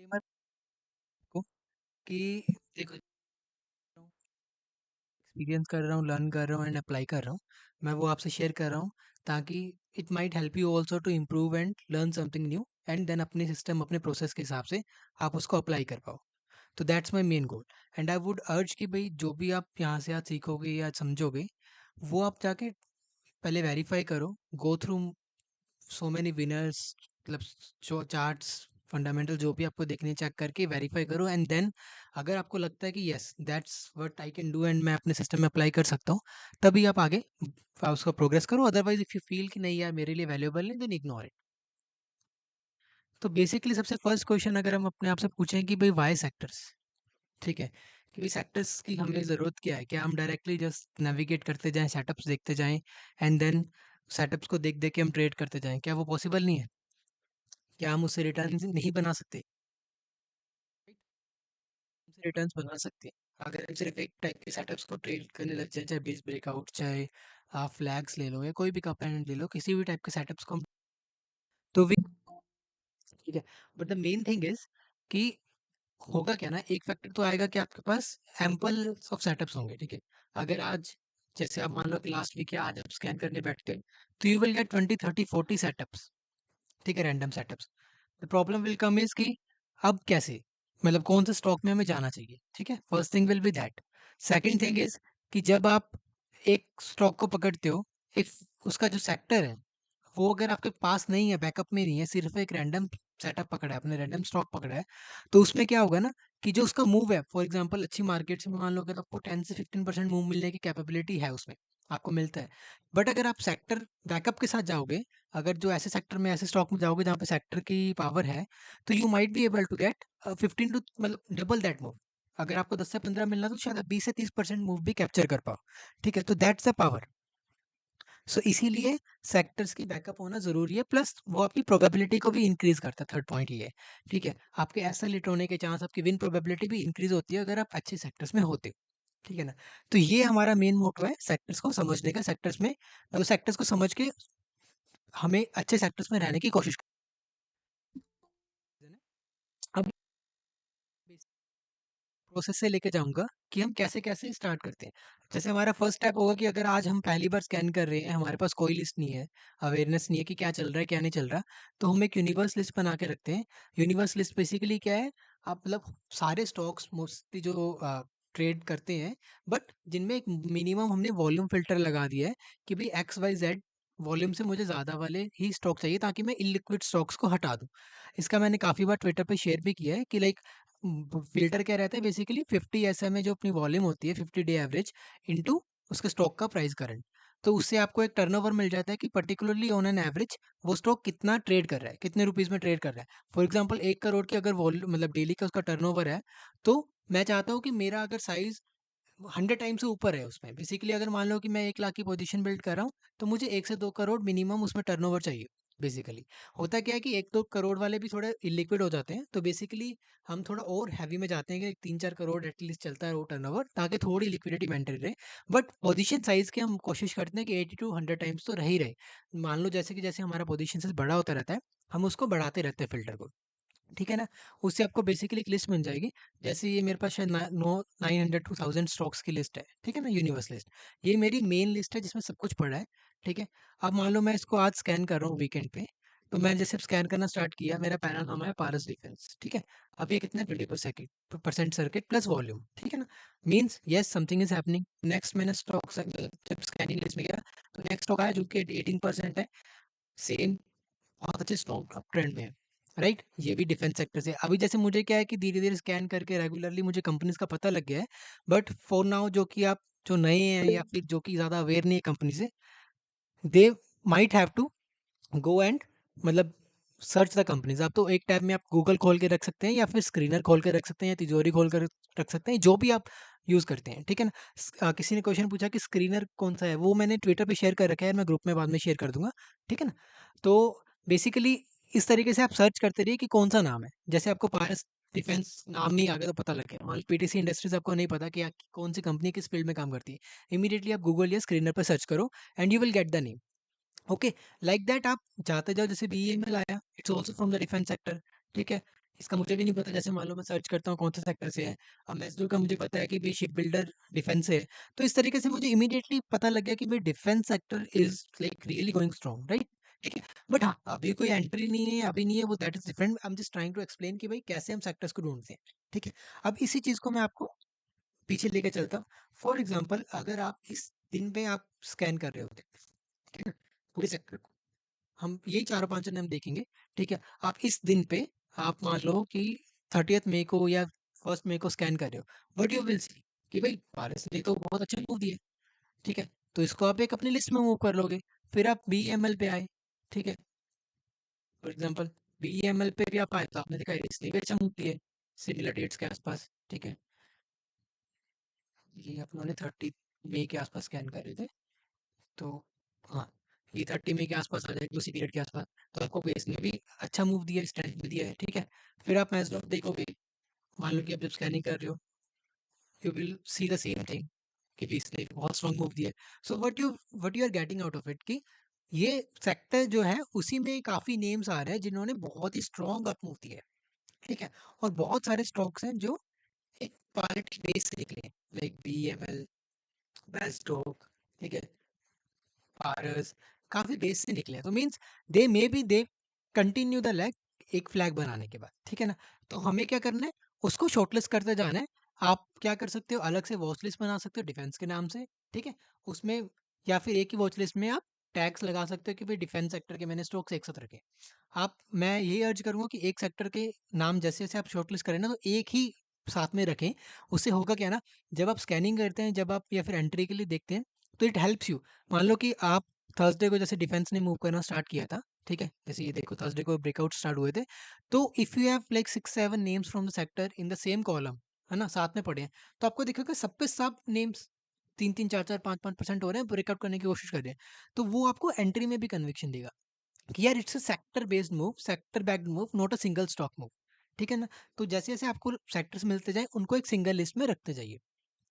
disclaimer को कि देखो एक्सपीरियंस कर रहा हूँ, लर्न कर रहा हूँ एंड अप्लाई कर रहा हूँ। मैं वो आपसे शेयर कर रहा हूँ ताकि it might help you also to improve and learn something new and then अपने सिस्टम अपने प्रोसेस के हिसाब से आप उसको अप्लाई कर पाओ। तो that's my main goal and I would urge कि भाई जो भी आप यहाँ से आज सीखोगे या समझोगे वो आप जाके पहले वेरीफाई करो, go through so many winners, मतलब जो चार्ट्स फंडामेंटल जो भी आपको देखने चेक करके वेरीफाई करो एंड देन अगर आपको लगता है कि yes that's what I can do and मैं अपने सिस्टम में अप्लाई कर सकता हूँ, तभी आप आगे उसका प्रोग्रेस करो। अदरवाइज इफ यू फील कि नहीं यार मेरे लिए वैल्यूएबल नहीं, देन इग्नोर इट। तो बेसिकली सबसे फर्स्ट क्वेश्चन अगर हम अपने आप से पूछें कि भाई वाई सेक्टर्स, ठीक है, कि भाई सेक्टर्स की हमें ज़रूरत क्या है? क्या हम डायरेक्टली जस्ट नेविगेट करते जाएं, सेटअप्स देखते जाएं एंड देन सेटअप्स को देख देख के हम ट्रेड करते जाएं? क्या वो पॉसिबल नहीं है? क्या हम उससे रिटर्न नहीं बना सकते? Right? हमसे रिटर्न्स बना सकते हैं अगर हम सिर्फ एक टाइप के सेटअप्स को ट्रेड करने लग जाए, चाहे बेस ब्रेकआउट, चाहे आप फ्लैग्स ले लो या कोई भी कप एंड ले लो, किसी भी टाइप के सेटअप्स को तो भी ठीक है। But the main thing is कि होगा क्या ना, एक फैक्टर तो आएगा कि आपके पास एम्पल ऑफ सेटअप्स होंगे, ठीक है। अगर आज जैसे आप मान लो कि लास्ट वीक या आज आप स्कैन करने बैठते हैं तो यू विल गेट 20 30 40 सेटअप्स, ठीक है, random setups. The problem will come is कि अब कैसे, मतलब कौन से स्टॉक में हमें जाना चाहिए, ठीक है। First thing will be that. Second thing is कि जब आप एक स्टॉक को पकड़ते हो, इफ उसका जो सेक्टर है वो अगर आपके पास नहीं है, बैकअप में नहीं है, सिर्फ एक रैंडम सेटअप पकड़ा है, आपने रैंडम स्टॉक पकड़ा है, तो उसमें क्या होगा ना कि जो उसका मूव है, फॉर एग्जांपल अच्छी मार्केट में मान लो अगर आपको 10 से 15% मूव मिलने की कैपेबिलिटी है उसमें, आपको मिलता है। बट अगर आप सेक्टर बैकअप के साथ जाओगे, अगर जो ऐसे सेक्टर में ऐसे स्टॉक में जाओगे जहाँ पे सेक्टर की पावर है, तो you might be able to get 15 to मतलब डबल दैट मूव। अगर आपको 10 से 15 मिलना तो शायद आप 20 से 30% मूव भी कैप्चर कर पाओ, ठीक है। तो दैट्स द पावर। सो इसीलिए सेक्टर्स की बैकअप होना जरूरी है, प्लस वो आपकी प्रोबेबिलिटी को भी इंक्रीज करता है। थर्ड पॉइंट ये है, ठीक है, आपके ऐसा लिट होने के चांस, आपकी विन प्रोबेबिलिटी भी इंक्रीज होती है अगर आप अच्छे सेक्टर्स में होते हो, ठीक है ना। तो ये हमारा मेन मोटो है सेक्टर्स को समझने का, सेक्टर्स में सेक्टर्स को समझ के हमें अच्छे सेक्टर्स में रहने की कोशिश करनी है। अब प्रोसेस से लेके जाऊँगा कि हम कैसे-कैसे स्टार्ट करते हैं। जैसे हमारा फर्स्ट स्टेप होगा कि अगर आज हम पहली बार स्कैन कर रहे हैं, हमारे पास कोई लिस्ट नहीं है, अवेयरनेस नहीं है कि क्या चल रहा है, क्या नहीं चल रहा, तो हम एक यूनिवर्स लिस्ट बना के रखते हैं। यूनिवर्स लिस्ट बेसिकली क्या है? आप मतलब सारे स्टॉक्स मोस्टली जो ट्रेड करते हैं, बट जिनमें एक मिनिमम हमने वॉल्यूम फ़िल्टर लगा दिया है कि भई एक्स, वाई, ज़ेड वॉल्यूम से मुझे ज़्यादा वाले ही स्टॉक चाहिए ताकि मैं इल्लिक्विड स्टॉक्स को हटा दूँ। इसका मैंने काफ़ी बार ट्विटर पे शेयर भी किया है कि लाइक फ़िल्टर क्या रहता है बेसिकली 50 एसएमए जो अपनी वॉल्यूम होती है, 50 डे एवरेज इनटू उसके स्टॉक का प्राइस करंट। तो उससे आपको एक टर्नओवर मिल जाता है कि पर्टिकुलरली ऑन एन एवरेज वो स्टॉक कितना ट्रेड कर रहा है, कितने रुपीज़ में ट्रेड कर रहा है। फॉर एग्जांपल 1 करोड़ की अगर वॉल्यूम मतलब डेली का उसका टर्नओवर है, तो मैं चाहता हूँ कि मेरा अगर साइज़ 100 टाइम से ऊपर है उसमें। बेसिकली अगर मान लो कि मैं 1 लाख की पोजीशन बिल्ड कर रहा हूँ, तो मुझे 1 से 2 करोड़ मिनिमम उसमें टर्नओवर चाहिए बेसिकली। होता क्या है कि 1-2 करोड़ वाले भी थोड़े इलिक्विड हो जाते हैं, तो बेसिकली हम थोड़ा और हेवी में जाते हैं कि 3-4 करोड़ एटलीस्ट चलता है वो टर्नओवर ताकि थोड़ी लिक्विडिटी मेंटेन रहे। बट पोजीशन साइज़ की हम कोशिश करते हैं कि 80 टू 100 टाइम्स तो रह ही रहे। मान लो जैसे कि जैसे हमारा पोजीशन साइज़ बड़ा होता रहता है, हम उसको बढ़ाते रहते हैं फ़िल्टर को। ठीक है ना? उससे आपको बेसिकली एक लिस्ट बन जाएगी। जैसे ये मेरे पास शायद ना नो 900 टू 1000 स्टॉक्स की लिस्ट है, ठीक है ना? Universe list. ये मेरी मेन लिस्ट है जिसमें सब कुछ पड़ा है, ठीक है? अब मान लो मैं इसको आज स्कैन कर रहा हूँ वीकेंड पे, तो मैं जैसे स्कैन करना स्टार्ट किया, मेरा पैनल नाम है पारस डिफेंस, ठीक है? अब ये कितने 20% परसेंट सर्किट प्लस वॉल्यूम, ठीक है ना? Means yes something is happening. Next मैंने स्टॉक्स जब स्कैनिंग लिस्ट में गया, तो नेक्स्ट स्टॉक आया जो कि 18% है, सेम बहुत अच्छे स्टॉक अप ट्रेंड में है, राइट। ये भी डिफेंस सेक्टर से। अभी जैसे मुझे क्या है कि धीरे धीरे स्कैन करके रेगुलरली मुझे कंपनीज का पता लग गया है, बट फॉर नाउ जो कि आप जो नए हैं या फिर जो कि ज़्यादा अवेयर नहीं है कंपनी से, they might have to go and मतलब सर्च द कंपनीज। आप तो एक टैब में आप गूगल खोल के रख सकते हैं या फिर स्क्रीनर खोल के रख सकते हैं या तिजोरी खोल कर रख सकते हैं, जो भी आप यूज़ करते हैं, ठीक है ना। किसी ने क्वेश्चन पूछा कि स्क्रीनर कौन सा है, वो मैंने ट्विटर पे शेयर कर रखा है, मैं ग्रुप में बाद में शेयर कर दूंगा, ठीक है ना। तो बेसिकली इस तरीके से आप सर्च करते रहिए कि कौन सा नाम है। जैसे आपको पारस डिफेंस नाम नहीं आ गया तो पता लग गया, मान पीटीसी इंडस्ट्रीज आपको नहीं पता कि कौन सी कंपनी किस फील्ड में काम करती है, इमीडिएटली आप गूगल या स्क्रीनर पर सर्च करो and you will get the name. Okay, like that आप जाते जाओ, जैसे बीईएमएल आया, it's also from the defence sector, ठीक है। इसका मुझे भी नहीं पता, जैसे मान लो मैं सर्च करता हूँ कौन सा सेक्टर से है, अब मैस्डो का मुझे पता है कि भाई शिप बिल्डर डिफेंस है, तो इस तरीके से मुझे इमीडिएटली पता लग गया कि भाई defence sector is like really going strong, right? ठीक है। बट हाँ, अभी कोई एंट्री नहीं है, अभी नहीं है, वो that is different. I am just trying to explain कि भाई कैसे हम सेक्टर्स को ढूंढते हैं। ठीक है। अब इसी चीज को मैं आपको पीछे लेके चलता हूँ। फॉर एग्जाम्पल, अगर आप इस दिन पे आप स्कैन कर रहे होते, ठीक है ना, पूरे सेक्टर को, हम यही चारों पांचों नाम देखेंगे। ठीक है। आप इस दिन पे, आप मान लो कि 30 मई को या 1 मई को स्कैन कर रहे हो, वट यू विल सी कि भाई पारस ने तो बहुत अच्छा मूव दिया। ठीक है। तो इसको आप एक अपनी लिस्ट में मूव कर लोगे। फिर आप BML पे आए। ठीक है। फॉर एग्जाम्पल, BML पे भी आप आए तो आपने देखा इसने भी अच्छा मूव दिया सिमिलर डेट्स के आसपास। ठीक है। ये अपनों ने 30 मई के आसपास स्कैन कर रहे थे, तो हाँ, ये 30 मई के आसपास आ जाएगी, उसी पीरियड के आसपास। तो आपको बेस ने भी अच्छा मूव दिया, स्ट्रेंथ भी दिया है। ठीक है। फिर आप मैच देखोगे, मान लो कि आप जब स्कैनिंग कर रहे हो, you will see the same thing कि भी इसने बहुत स्ट्रॉन्ग मूव दिया है। So what you are getting out of it कि ये सेक्टर जो है उसी में काफी नेम्स आ रहे हैं जिन्होंने बहुत ही स्ट्रॉन्ग अप मूव दिया है। ठीक है। और बहुत सारे स्टॉक्स हैं जो एक क्वालिटी बेस से निकले हैं, लाइक BML, बेस्टॉक, ठीक है, पारस, काफी बेस से निकले हैं। तो means they may be they continue the lag एक फ्लैग बनाने के बाद। ठीक है ना। तो हमें क्या करना है, उसको शॉर्टलिस्ट करते जाना है। आप क्या कर सकते हो, अलग से वॉच लिस्ट बना सकते हो डिफेंस के नाम से। ठीक है। उसमें, या फिर एक ही वॉच लिस्ट में आप टैग्स लगा सकते हो कि भाई डिफेंस सेक्टर के मैंने स्टॉक्स एक साथ रखे। आप, मैं यही अर्ज करूंगा कि एक सेक्टर के नाम जैसे जैसे आप शॉर्टलिस्ट करें ना, तो एक ही साथ में रखें। उससे होगा क्या ना, जब आप स्कैनिंग करते हैं, जब आप या फिर एंट्री के लिए देखते हैं, तो इट हेल्प्स यू। मान लो कि आप थर्सडे को जैसे डिफेंस ने मूव करना स्टार्ट किया था। ठीक है। जैसे ये देखो थर्सडे को ब्रेकआउट स्टार्ट हुए थे। तो if you have like 6-7 names from the sector in the same column, है ना, साथ में पड़े हैं, तो आपको दिखेगा सब पे सब नेम्स 3-3, 4-4, 5-5% हो रहे हैं, ब्रेकआउट करने की कोशिश कर रहे हैं। तो वो आपको एंट्री में भी कन्विक्शन देगा कि यार it's a sector based move, sector backed move, not a single stock move. ठीक है ना। तो जैसे जैसे आपको सेक्टर्स मिलते जाए, उनको एक सिंगल लिस्ट में रखते जाइए।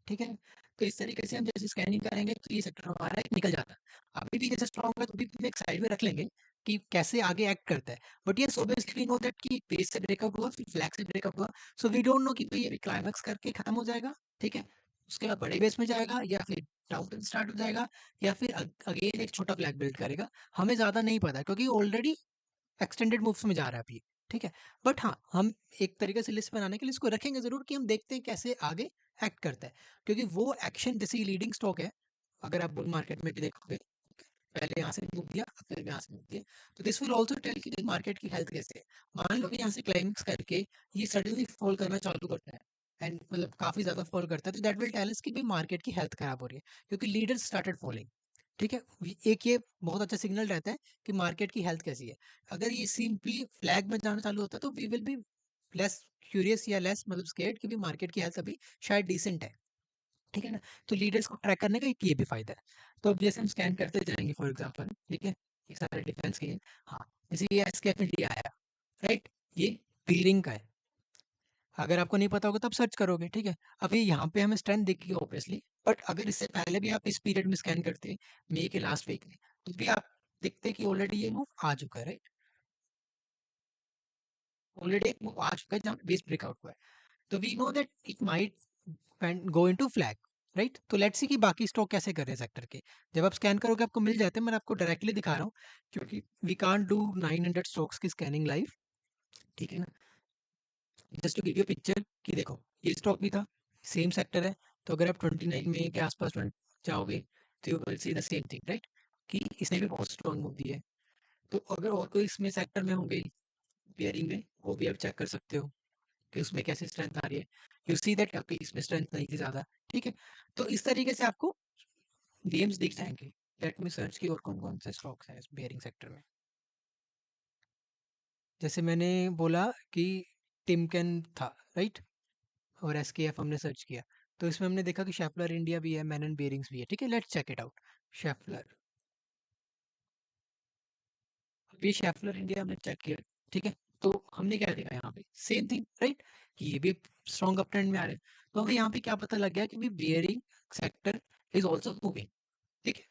ठीक है। तो इस तरीके से हम जैसे स्कैनिंग करेंगे तो ये सेक्टर हमारा एक निकल जाता है। अभी भी जैसे स्ट्रॉन्ग है तो भी एक साइड में रख लेंगे कि कैसे आगे एक्ट करता है। बट ये ऑब्वियसली वी नो दैट कि बेस से ब्रेकआउट हुआ, फिर फ्लैग से ब्रेकआउट हुआ, सो वी डोंट नो कि भाई अभी क्लाइमैक्स करके खत्म हो जाएगा। ठीक है। उसके बाद बड़े बेस में जाएगा, या फिर डाउन स्टार्ट हो जाएगा, या फिर अगेन एक छोटा फ्लैग बिल्ड करेगा। हमें ज्यादा नहीं पता क्योंकि ऑलरेडी एक्सटेंडेड मूव्स में जा रहा है अभी। ठीक है। बट हाँ, हम एक तरीके से लिस्ट बनाने के लिए इसको रखेंगे जरूर कि हम देखते हैं कैसे आगे एक्ट करता है। क्योंकि वो एक्शन, जैसे लीडिंग स्टॉक है, अगर आप बुल मार्केट में भी देखोगे, पहले यहाँ से मूव दिया, फिर यहाँ से मूव दिया, तो दिस विल ऑल्सो टेल कि मार्केट की हेल्थ कैसे है। मान लो कि यहाँ से क्लाइमेक्स करके ये सडनली फॉल करना चालू करता है, एंड मतलब काफी ज्यादा फॉल करता है, तो दैट विल टेल अस कि भी मार्केट की हेल्थ खराब हो रही है, क्योंकि लीडर्स स्टार्टेड फॉलिंग। ठीक है। एक ये बहुत अच्छा सिग्नल रहता है कि मार्केट की हेल्थ कैसी है। अगर ये सिंपली फ्लैग में जाना चालू होता है तो we will be less curious या लेस मतलब स्केर्ड कि भी मार्केट की हेल्थ अभी शायद डिसेंट है। ठीक है ना। तो लीडर्स को ट्रैक करने का एक ये भी फायदा है। तो अब जैसे हम स्कैन करते जाएंगे फॉर एग्जांपल, ठीक है, ये सारे डिफेंस के हैं। हाँ, जैसे ये एसकेएफ इंडिया आया, राइट, ये बिल्डिंग का है। अगर आपको नहीं पता होगा तो आप सर्च करोगे। ठीक है। अभी यहाँ पे हमें स्ट्रेंथ दिखेगी ऑब्वियसली, बट अगर इससे पहले भी आप इस पीरियड में स्कैन करते, मई के लास्ट वीक में, तो भी आप देखते कि ऑलरेडी ये मूव आ चुका है, राइट। ऑलरेडी एक मूव आ चुका है जहाँ बेस ब्रेकआउट हुआ है। तो we know that it might go into flag, right. तो लेट्स सी कि बाकी स्टॉक कैसे कर रहे हैं सेक्टर के। जब आप स्कैन करोगे आपको मिल जाते हैं, मैं आपको डायरेक्टली दिखा रहा हूँ, क्योंकि वी कांट डू 900 स्टॉक्स की स्कैनिंग लाइव। ठीक है ना। Just to give you picture कि देखो, ये स्टॉक भी था, सेम सेक्टर है। तो अगर आप 29 मई के आसपास जाओगे, तो you will see the same thing, right, कि इसने भी बहुत स्ट्रॉन्ग मूव दिया है। तो अगर और कोई इसमें सेक्टर में होंगे बियरिंग में, वो भी आप चेक कर सकते हो कि उसमें कैसे स्ट्रेंथ आ रही है। यू सी दैट आपकी इसमें स्ट्रेंथ नहीं थी ज्यादा। ठीक है। तो इस तरीके से आपको गेम्स दिख जाएंगे। लेट मी सर्च की और कौन कौन से स्टॉक्स हैं इस बेयरिंग सेक्टर में। जैसे मैंने बोला कि टिमकेन था, राइट, और एसकेएफ हमने सर्च किया, तो इसमें हमने देखा कि शेफलर इंडिया भी है, मैनन बेयरिंग्स भी है। ठीक है, let's check it out. Schaeffler, अभी शेफलर इंडिया हमने चेक किया। ठीक है। तो हमने क्या देखा यहाँ पे, सेम थिंग, राइट, कि ये भी स्ट्रॉन्ग अप ट्रेंड में आ रहे हैं। तो हमें यहाँ पे क्या पता लग गया कि bearing sector is also moving. ठीक है।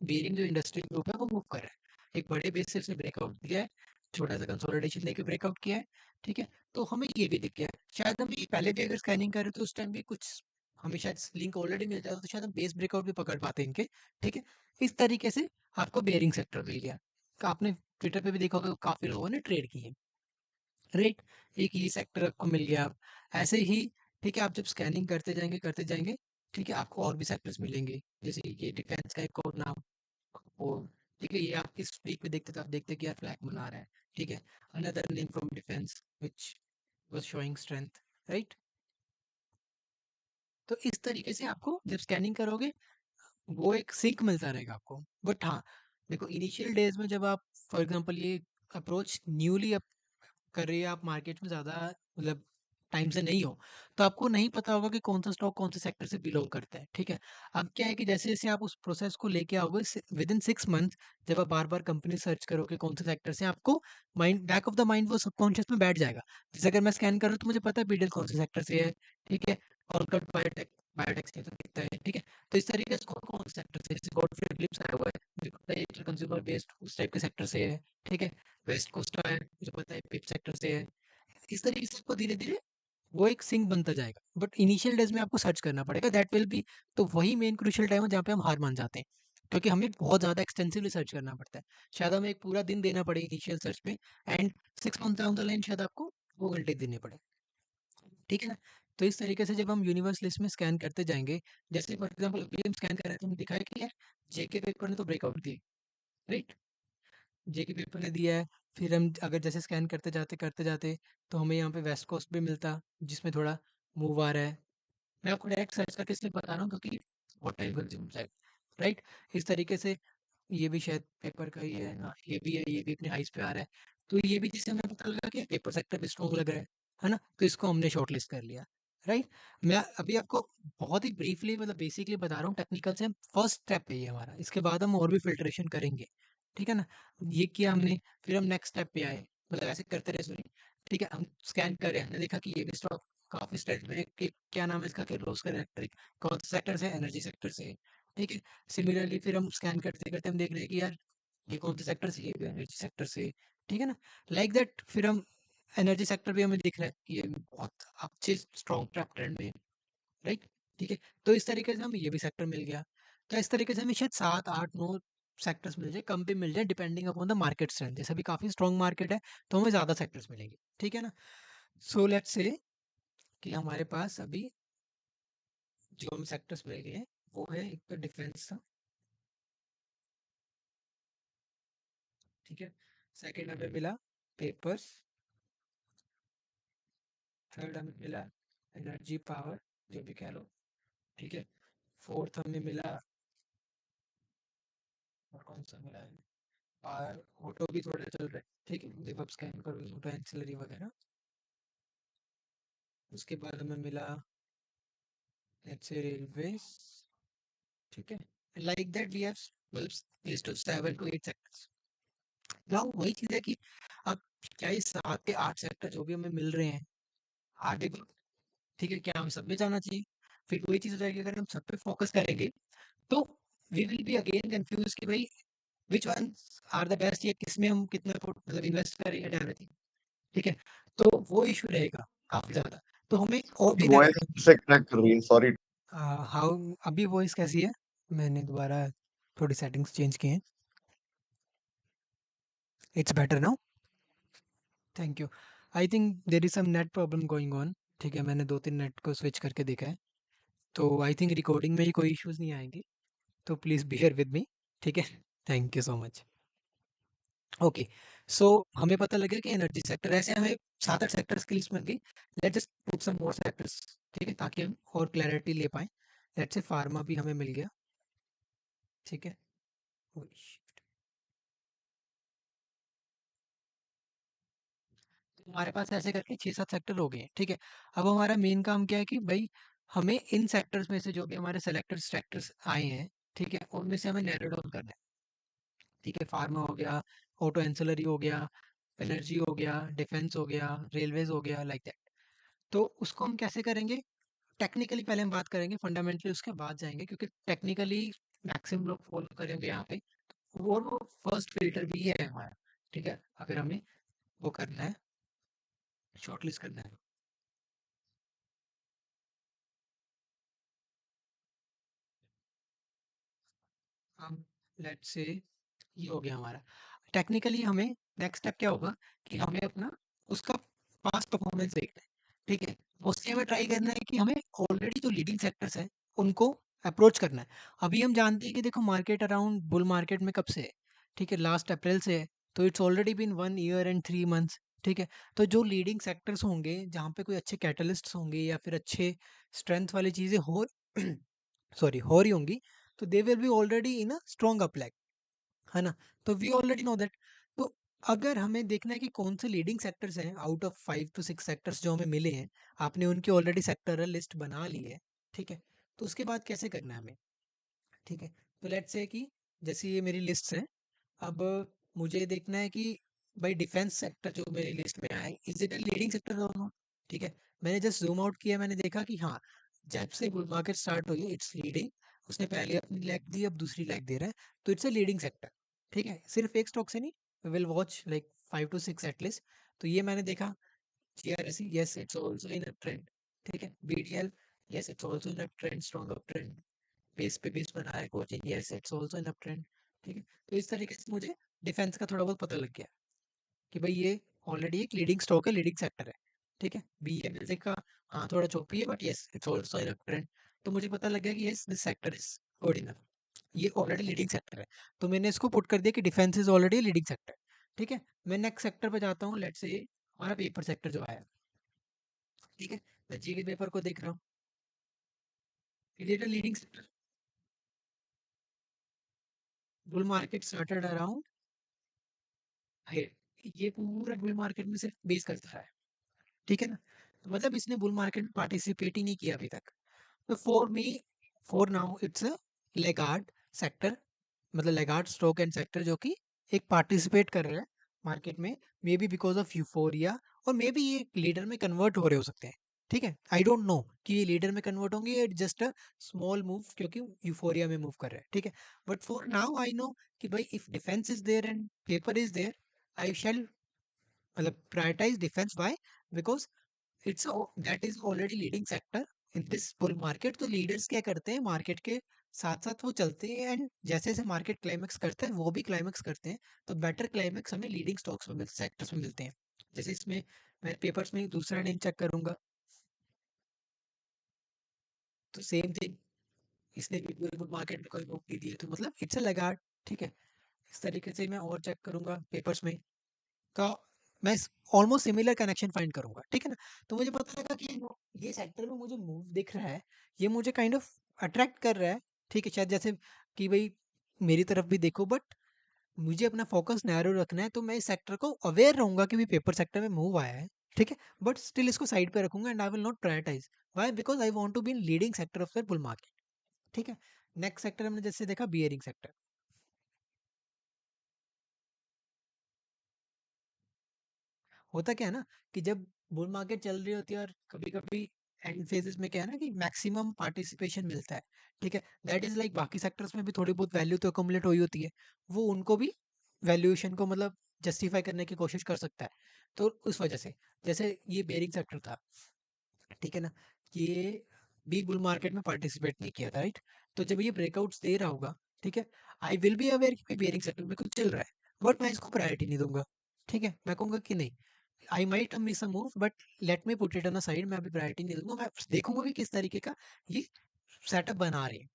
बेयरिंग जो इंडस्ट्री ग्रुप है वो मूव कर रहा है, एक बड़े बेस से उसने ब्रेकआउट दिया है, छोटा सा कंसोलिडेशन लेके ब्रेकआउट किया है। ठीक है? तो हमें ये भी दिख गया। शायद हम ये पहले भी अगर स्कैनिंग कर रहे तो उस टाइम भी कुछ हमें शायद लिंक ऑलरेडी मिल जाता तो शायद हम बेस ब्रेकआउट भी पकड़ पाते इनके, ठीक है? इस तरीके से आपको बेयरिंग सेक्टर मिल गया। आपने ट्विटर पे भी देखा होगा काफ़ी लोगों ने ट्रेड किए, राइट? एक ये सेक्टर आपको मिल गया। ऐसे ही ठीक है, आप जब स्कैनिंग करते जाएँगे, ठीक है? आपको और भी सेक्टर्स मिलेंगे। जैसे ये डिफेंस का एक और नाम वो ठीक है, ये आप इस वीक में देखते तो आप देखते कि यार फ्लैग बना रहा है, ठीक है? Another name from defence which was showing strength, right? तो इस तरीके से आपको जब स्कैनिंग करोगे वो एक सिंक मिलता रहेगा आपको। बट हाँ, देखो इनिशियल डेज़ में जब आप फॉर एग्ज़ाम्पल ये अप्रोच न्यूली कर रही है, आप मार्केट में ज़्यादा मतलब टाइम से नहीं हो, तो आपको नहीं पता होगा कि कौन सा स्टॉक कौन से सेक्टर से बिलोंग करता है, ठीक है? अब क्या है कि जैसे-जैसे आप उस प्रोसेस को लेके आओगे विदिन 6 मंथ जब आप बार-बार कंपनी सर्च करोगे कौन से सेक्टर से आपको mind back of the mind वो सबकॉन्शियस में बैठ जाएगा। जैसे अगर मैं स्कैन कर रहा हूँ तो मुझे पता है बीडल कौन से सेक्टर से है, ठीक है? ऑर्किड बायोटेक बायोटेक से तो दिखता है, ठीक है? तो इस तरीके से कौन-कौन से सेक्टर से जैसे गॉडफ्रे फिलिप्स आया हुआ है, मुझे पता है ये कंज्यूमर बेस्ड उस टाइप के सेक्टर से है, ठीक है? वेस्ट कोस्ट का है, मुझे पता है पिप सेक्टर से है। इस तरीके से आपको धीरे-धीरे वो एक सिंक बनता जाएगा। बट इनिशियल डेज़ में आपको सर्च करना पड़ेगा दैट विल बी तो वही मेन क्रूशियल टाइम है जहाँ पे हम हार मान जाते हैं। क्योंकि हमें बहुत ज़्यादा एक्सटेंसिवली सर्च करना पड़ता है। शायद हमें एक पूरा दिन देना पड़े इनिशियल सर्च पे and 6 month down the line शायद आपको 2 घंटे देने पड़े। ठीक है ना? तो इस तरीके से जब हम यूनिवर्स लिस्ट में स्कैन करते जाएँगे, जैसे फॉर एग्ज़ाम्पल अभी हम स्कैन कर रहे हैं तो हमें दिखा है कि यार जेके पेपर ने तो ब्रेकआउट दिए, राइट? जेके पेपर ने दिया है, फिर हम अगर जैसे स्कैन करते जाते, तो हमें यहाँ पे वेस्ट कोस्ट भी मिलता, जिसमें थोड़ा मूव आ रहा है। मैं आपको डायरेक्ट सर्च करके इसलिए बता रहा हूँ क्योंकि व्हाट टाइम कंज्यूम्स है, राइट? इस तरीके से ये भी शायद पेपर का ही है, हाँ, ये भी है, ये भी अपने हाईज़ पे आ रहा है। तो ये भी जिससे हमें पता लगा कि पेपर सेक्टर भी स्ट्रॉन्ग लग रहा है ना? तो इसको हमने शॉर्टलिस्ट कर लिया, राइट? मैं अभी आपको बहुत ही ब्रीफली मतलब बेसिकली बता रहा हूँ टेक्निकल से फर्स्ट स्टेप है ये हमारा, इसके बाद हम और भी फ़िल्ट्रेशन करेंगे, ठीक है ना? ये किया हमने, फिर हम नेक्स्ट स्टेप पे आए, मतलब ऐसे करते रहे सॉरी, ठीक है? हम स्कैन कर रहे हैं, हमने देखा कि ये भी स्टॉक काफ़ी स्ट्रेंथ में है, कि क्या नाम है इसका किर्लोस्कर इलेक्ट्रिक, कौन से सेक्टर से है? एनर्जी सेक्टर से है, ठीक है? सिमिलरली फिर हम स्कैन करते-करते हम देख रहे हैं कि यार ये कौन से सेक्टर से, ये भी एनर्जी सेक्टर से, ठीक है ना? लाइक दैट फिर हम एनर्जी सेक्टर भी हमें दिख रहा है कि ये बहुत अच्छे स्ट्रॉन्ग ट्रैप ट्रेंड में है, राइट? ठीक है? तो इस तरीके से हमें ये भी सेक्टर मिल गया। तो इस तरीके से हमें शायद 7, 8, 9 सेक्टर्स मिल जाए, कम भी मिल जाए depending upon the market strength. जैसे अभी काफ़ी स्ट्रॉन्ग मार्केट है, तो हमें ज़्यादा सेक्टर्स मिलेंगे, ठीक है ना? सो लेट्स से कि हमारे पास अभी जो हमें सेक्टर्स मिल गए हैं, वो है एक तो डिफेंस का, ठीक है? सेकंड हमें मिला पेपर्स, थर्ड हमें मिला एनर्जी पावर जो भी कह लो, ठीक है? फोर्थ हमें मिला और कौन सा मिला है और ऑटो भी थोड़ा चल रहा है, ठीक है? जब आप स्कैन करोगे ऑटो एंसिलरी वगैरह, उसके बाद हमें मिला लेट्स से रेलवेज, ठीक है? लाइक दैट वी हैव मतलब टू 7 टू 8 सेक्टर्स। नाउ वही चीज है कि अब क्या ये 7 के 8 सेक्टर जो भी हमें मिल रहे हैं आगे भी, ठीक है, क्या हम सब में जाना चाहिए? फिर वही चीज हो जाएगी अगर हम सब पे फोकस करेंगे तो we will be again confuse कि भाई which ones are the best, या किसमें हम कितना मतलब इन्वेस्ट करें एंड एवरीथिंग, ठीक है? तो वो इशू रहेगा काफी ज्यादा, तो हमें और भी वॉइस से कनेक्ट कर रही है, सॉरी। हाउ अभी वॉइस कैसी है? मैंने दोबारा थोड़ी सेटिंग्स चेंज की हैं। It's better now, thank you. I think there is some net problem going on, ठीक है? मैंने 2-3 नेट को स्विच करके देखा है, तो आई थिंक रिकॉर्डिंग में ही कोई इश्यूज नहीं आएंगे, तो प्लीज़ बियर विद मी, ठीक है? Thank you so much. Okay, so हमें पता लग गया कि एनर्जी सेक्टर, ऐसे हमें 7-8 सेक्टर्स की लिस्ट मिल गई। Let's just put some more sectors, ठीक है? ताकि हम और क्लैरिटी ले पाएँ। लेट्स से फार्मा भी हमें मिल गया, ठीक है? Oh shit! तो हमारे पास ऐसे करके 6-7 सेक्टर हो गए हैं, ठीक है? अब हमारा मेन काम क्या है कि भई हमें इन सेक्टर्स में से जो भी हमारे सेलेक्टेड सेक्टर्स आए हैं, ठीक है? उनमें से हमें नैरो डाउन करना है, ठीक है? फार्मा हो गया, ऑटो एंसिलरी हो गया, एनर्जी हो गया, डिफेंस हो गया, रेलवेज़ हो गया, लाइक दैट। तो उसको हम कैसे करेंगे? टेक्निकली पहले हम बात करेंगे, फंडामेंटली उसके बाद जाएँगे, क्योंकि टेक्निकली मैक्सिमम लोग फॉलो करेंगे यहाँ पे। वो फर्स्ट फ़िल्टर भी है हमारा, ठीक है? अगर हमें वो करना है, शॉर्टलिस्ट करना है। हम लेट्स से ये हो गया हमारा। टेक्निकली हमें नेक्स्ट स्टेप क्या होगा कि हमें अपना उसका पास्ट परफॉर्मेंस देखना है, ठीक है? उससे हमें ट्राई करना है कि हमें ऑलरेडी जो लीडिंग सेक्टर्स हैं, उनको अप्रोच करना है। अभी हम जानते हैं कि देखो मार्केट अराउंड बुल मार्केट में कब से है, ठीक है? लास्ट अप्रैल से है, तो it's already been 1 year and 3 months, ठीक है? तो जो लीडिंग सेक्टर्स होंगे, जहाँ पे कोई अच्छे कैटलिस्ट्स होंगे या फिर अच्छे स्ट्रेंथ वाली चीज़ें हो सॉरी हो रही होंगी, तो they will be already in a strong up, है ना? तो वी ऑलरेडी नो दैट। तो अगर हमें देखना है कि कौन से लीडिंग सेक्टर्स हैं आउट ऑफ 5 टू 6 सेक्टर्स जो हमें मिले हैं, आपने उनकी ऑलरेडी सेक्टरल लिस्ट बना ली है, ठीक है? तो उसके बाद कैसे करना है हमें, ठीक है? तो लेट्स से कि जैसे ये मेरी लिस्ट्स हैं, अब मुझे देखना है कि भाई डिफेंस सेक्टर जो मेरी लिस्ट में आया है, is it a leading sector और नॉट? ठीक है, मैंने जस्ट जूम आउट किया, मैंने देखा कि हाँ, जब से बुल मार्केट स्टार्ट हुई है इट्स लीडिंग। उसने पहले अपनी लेग दी, अब दूसरी लेग दे रहा है, तो इट्स अ लीडिंग सेक्टर। ठीक है, सिर्फ एक स्टॉक से नहीं, will watch like 5 to 6 at least. तो ये मैंने देखा। GRSC, yes it's also in a trend. ठीक है, BDL, yes it's also in a trend, strong up trend. Base पे बेस बना है coaching, yes it's also in up trend. ठीक है, तो इस तरीके से मुझे डिफेंस का थोड़ा बहुत पता लग गया कि भाई ये ऑलरेडी एक लीडिंग स्टॉक है, लीडिंग सेक्टर है। ठीक है, बीएमएल का हाँ थोड़ा चोपी है, but yes it's also in up trend. तो मुझे पता लग गया कि yes this sector is good enough, ये ऑलरेडी लीडिंग सेक्टर है। तो मैंने इसको पुट कर दिया कि defence is already leading sector. ठीक है, मैं नेक्स्ट सेक्टर पे जाता हूँ। लेट्स से हमारा पेपर सेक्टर जो आया, ठीक है, मैं जीके पेपर को देख रहा हूँ, leading sector. Bull market started around, ये पूरा बुल मार्केट में सिर्फ बेस करता है, ठीक है ना? तो मतलब इसने बुल मार्केट में पार्टिसिपेट ही नहीं किया अभी तक। तो for me, for now it's a Lagarde sector, मतलब लेगार्ड स्टॉक एंड सेक्टर जो कि एक पार्टिसिपेट कर रहा है मार्केट में, may be because of euphoria, और मे बी ये लीडर में कन्वर्ट हो रहे हो सकते हैं। ठीक है, आई डोंट नो कि ये लीडर में कन्वर्ट होंगे, it just a small move क्योंकि यूफोरिया में मूव कर रहे हैं। ठीक है, but for now I know कि भाई if defence is there and paper is there, I shall मतलब prioritise defence. Why? Because it's that is already leading sector in this bull market. तो लीडर्स क्या करते हैं मार्केट के साथ साथ, वो चलते हैं, एंड जैसे जैसे मार्केट क्लाइमेक्स करता है वो भी क्लाइमेक्स करते हैं। तो बेटर क्लाइमेक्स हमें लीडिंग स्टॉक्स में सेक्टर्स में मिलते हैं। जैसे इसमें मैं पेपर्स में दूसरा नेम चेक करूंगा, तो सेम थिंग, इसने भी पूरे बुल मार्केट में कोई बुक नहीं दी है, तो मतलब इट्स अ लगार्ड। ठीक है, इस तरीके से मैं और चेक करूंगा पेपर्स में, का मैं ऑलमोस्ट सिमिलर कनेक्शन फाइंड करूंगा। ठीक है ना? तो मुझे पता लगा कि ये सेक्टर में मुझे मूव दिख रहा है, ये मुझे काइंड ऑफ अट्रैक्ट कर रहा है। ठीक है, शायद जैसे कि भाई मेरी तरफ भी देखो, बट मुझे अपना फोकस नैरो रखना है, तो मैं इस सेक्टर को अवेयर रहूंगा कि भी पेपर सेक्टर में मूव आया है। ठीक है, बट स्टिल इसको साइड पे रखूंगा and I will not prioritize. Why? Because I want to be in leading sector of the bull market. ठीक है, नेक्स्ट सेक्टर हमने जैसे देखा बियरिंग सेक्टर। होता क्या है ना कि जब बुल मार्केट चल रही होती है और कभी कभी एंड फेजेस में क्या है ना कि मैक्सिमम पार्टिसिपेशन मिलता है। ठीक है, दैट इज लाइक बाकी सेक्टर्स में भी थोड़ी बहुत वैल्यू तो अकोमुलेट हुई होती है, वो उनको भी वैल्यूएशन को मतलब जस्टिफाई करने की कोशिश कर सकता है। तो उस वजह से जैसे ये बेरिंग सेक्टर था, ठीक है ना, ये भी बुल मार्केट में पार्टिसिपेट नहीं किया था, राइट? तो जब ये ब्रेकआउट्स दे रहा होगा, ठीक है, आई विल बी अवेयर कि बेरिंग सेक्टर में कुछ चल रहा है, बट मैं इसको प्रायोरिटी नहीं दूंगा। ठीक है, मैं कहूंगा कि नहीं, I might miss a move, but let me put it on a side. मैं अभी प्रायोरिटी नहीं दूंगा, मैं देखूंगा कि किस तरीके का ये सेटअप बना रहे हैं,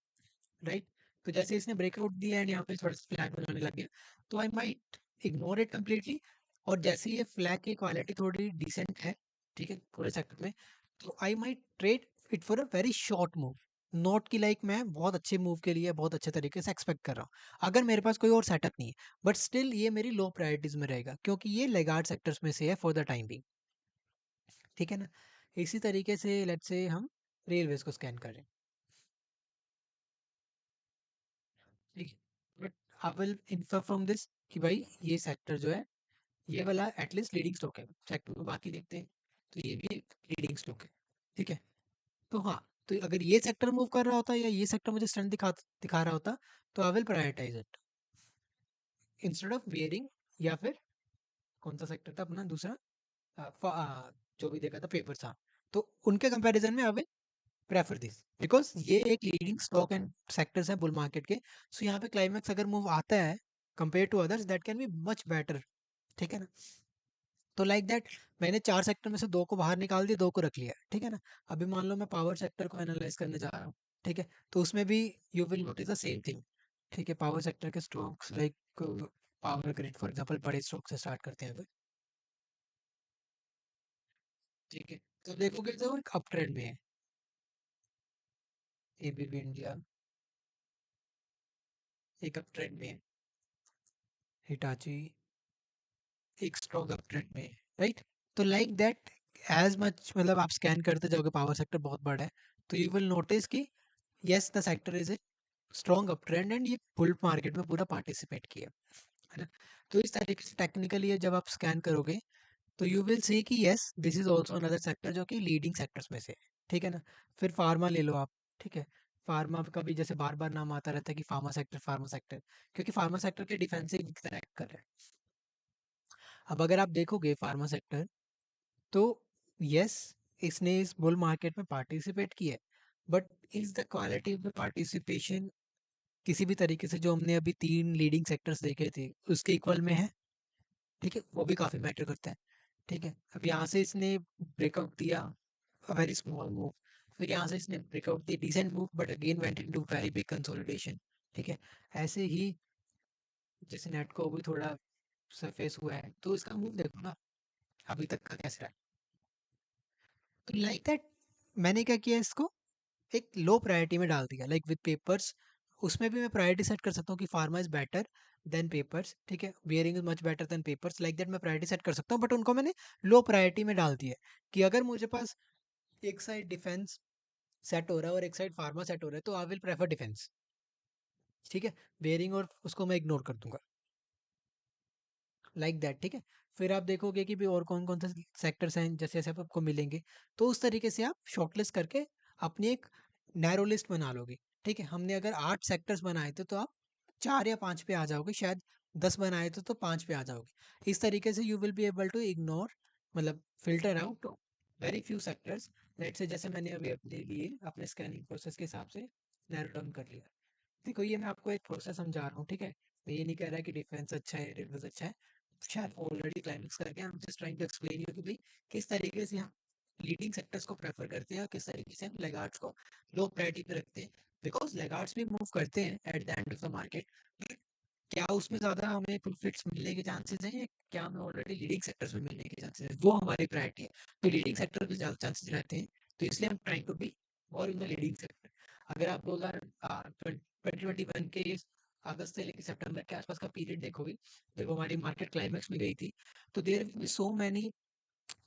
राइट? तो जैसे इसने ब्रेकआउट दिया एंड यहाँ पे थोड़ा सा फ्लैग बनाने लग गया, तो I might ignore it completely. और जैसे ये फ्लैग की क्वालिटी थोड़ी डिसेंट है, ठीक है, पूरे सेक्टर में, तो I might trade it for a very short move. Note की लाइक मैं बहुत अच्छे मूव के लिए बहुत अच्छे तरीके से एक्सपेक्ट कर रहा हूँ, अगर मेरे पास कोई और सेटअप नहीं है। बट स्टिल ये मेरी लो प्रायोरिटीज में रहेगा क्योंकि ये लेगार्ड सेक्टर्स में से है फॉर द टाइम बिंग। ठीक है ना? इसी तरीके से लेट्स से हम रेलवेज को स्कैन करें, ठीक है, but I will infer from this कि भाई ये सेक्टर जो है, ये वाला एटलीस्ट लीडिंग स्टॉक है। सेक्टर में बाकी देखते हैं, तो ये भी एक लीडिंग स्टॉक है। ठीक है, तो हाँ, तो अगर ये सेक्टर मूव कर रहा होता या ये सेक्टर मुझे स्ट्रेंथ दिखा रहा होता, तो I will prioritize it instead of bearing, या फिर कौन सा सेक्टर था अपना दूसरा, जो भी देखा था पेपर्स, हाँ। तो उनके कंपैरिजन में I will prefer this because ये एक लीडिंग स्टॉक एंड सेक्टर्स है बुल मार्केट के। सो यहाँ पे क्लाइमैक्स अगर मूव आता है compare to others that can be much better, ठीक है ना। तो लाइक दैट मैंने 4 सेक्टर में से 2 को बाहर निकाल दिया, 2 को रख लिया, ठीक है ना। अभी मान लो मैं पावर सेक्टर को एनालाइज करने जा रहा हूँ, ठीक है। तो उसमें भी you will notice the same thing, ठीक है। पावर सेक्टर के strokes like power grid for example बड़े स्ट्रोक से स्टार्ट करते हैं अभी, ठीक है। तो देखोगे तो एक अप ट्रेंड में है, एबीबी इंडिया एक अप ट्रेंड में है, हिटाची एक स्ट्रॉन्ग अप ट्रेंड में है, राइट। तो लाइक दैट एज मच मतलब आप स्कैन करते जाओगे पावर सेक्टर बहुत बड़ा है, तो यू विल नोटिस कि yes the sector is a strong up trend and ये बुल मार्केट में पूरा पार्टिसिपेट किया, है ना। तो इस तरीके से टेक्निकली ये जब आप स्कैन करोगे तो यू विल सी कि yes this is also another sector जो कि लीडिंग सेक्टर्स में से है, ठीक है ना। फिर फार्मा ले लो आप, ठीक है। फार्मा का भी जैसे बार बार नाम आता रहता है कि फार्मा सेक्टर, क्योंकि फार्मा सेक्टर के डिफेंसिव कनेक्ट कर रहे हैं। अब अगर आप देखोगे फार्मा सेक्टर, तो यस इसने इस बुल मार्केट में पार्टिसिपेट किया है, but is the quality of the participation किसी भी तरीके से जो हमने अभी 3 लीडिंग सेक्टर्स देखे थे उसके इक्वल में है, ठीक है। वो भी काफी मैटर करता है, ठीक है। अब यहाँ से इसने ब्रेकआउट दिया, अ वेरी स्मॉल मूव, फिर यहाँ से इसने ब्रेकआउट दिया decent move but again went into very big consolidation, ठीक है। ऐसे ही जैसे नेट को भी थोड़ा सरफेस हुआ है, तो इसका मूव देखो ना अभी तक का कैसा है। तो लाइक दैट मैंने क्या किया, इसको एक लो प्रायोरिटी में डाल दिया लाइक विद पेपर्स। उसमें भी मैं प्रायोरिटी सेट कर सकता हूँ कि pharma is better than papers, ठीक है। Bearing is much better than papers, like that मैं प्रायोरिटी सेट कर सकता हूँ, बट उनको मैंने लो प्रायोरिटी में डाल दिया है कि अगर मुझे पास एक साइड डिफेंस सेट हो रहा है और एक साइड फार्मा सेट हो रहा है तो आई विल प्रेफर डिफेंस, ठीक है। बेयरिंग और उसको मैं इग्नोर कर दूंगा, लाइक दैट, ठीक है। फिर आप देखोगे कि भी और कौन कौन से सेक्टर्स हैं जैसे जैसे आपको मिलेंगे, तो उस तरीके से आप शॉर्टलिस्ट करके अपनी एक नैरो लिस्ट बना लोगे, ठीक है। हमने अगर 8 सेक्टर्स बनाए थे तो आप 4 या 5 पे आ जाओगे, शायद 10 बनाए थे तो 5 पे आ जाओगे। इस तरीके से you will be able to ignore मतलब filter out very few sectors. Let's say जैसे मैंने अभी अपने लिए अपने स्कैनिंग प्रोसेस के हिसाब से नैरो डाउन कर लिया। देखो ये मैं आपको एक प्रोसेस समझा रहा हूँ, ठीक है। मैं ये नहीं कह रहा कि डिफेंस अच्छा है डिफेंस अच्छा है, शायद ऑलरेडी क्लाइमेक्स करके I am just trying to explain you कि भाई किस तरीके से हम लीडिंग सेक्टर्स को प्रेफर करते हैं और किस तरीके से हम लेगार्ड्स को लो प्रायोरिटी पे रखते हैं। बिकॉज लेगार्ड्स भी मूव करते हैं at the end of the market, क्या उसमें ज़्यादा हमें प्रॉफिट्स मिलने के चांसेस हैं या क्या हमें ऑलरेडी लीडिंग सेक्टर्स में मिलने के चांसेस हैं, वो हमारी प्रायोरिटी है। तो लीडिंग सेक्टर में ज़्यादा चांसेस रहते हैं, तो इसलिए हम ट्राइंग टू बी और इन द लीडिंग सेक्टर। अगर आप 2021 के अगस्त से लेकर सितंबर के आसपास का पीरियड देखोगे जब हमारी मार्केट क्लाइमेक्स में गई थी, तो there will be so many,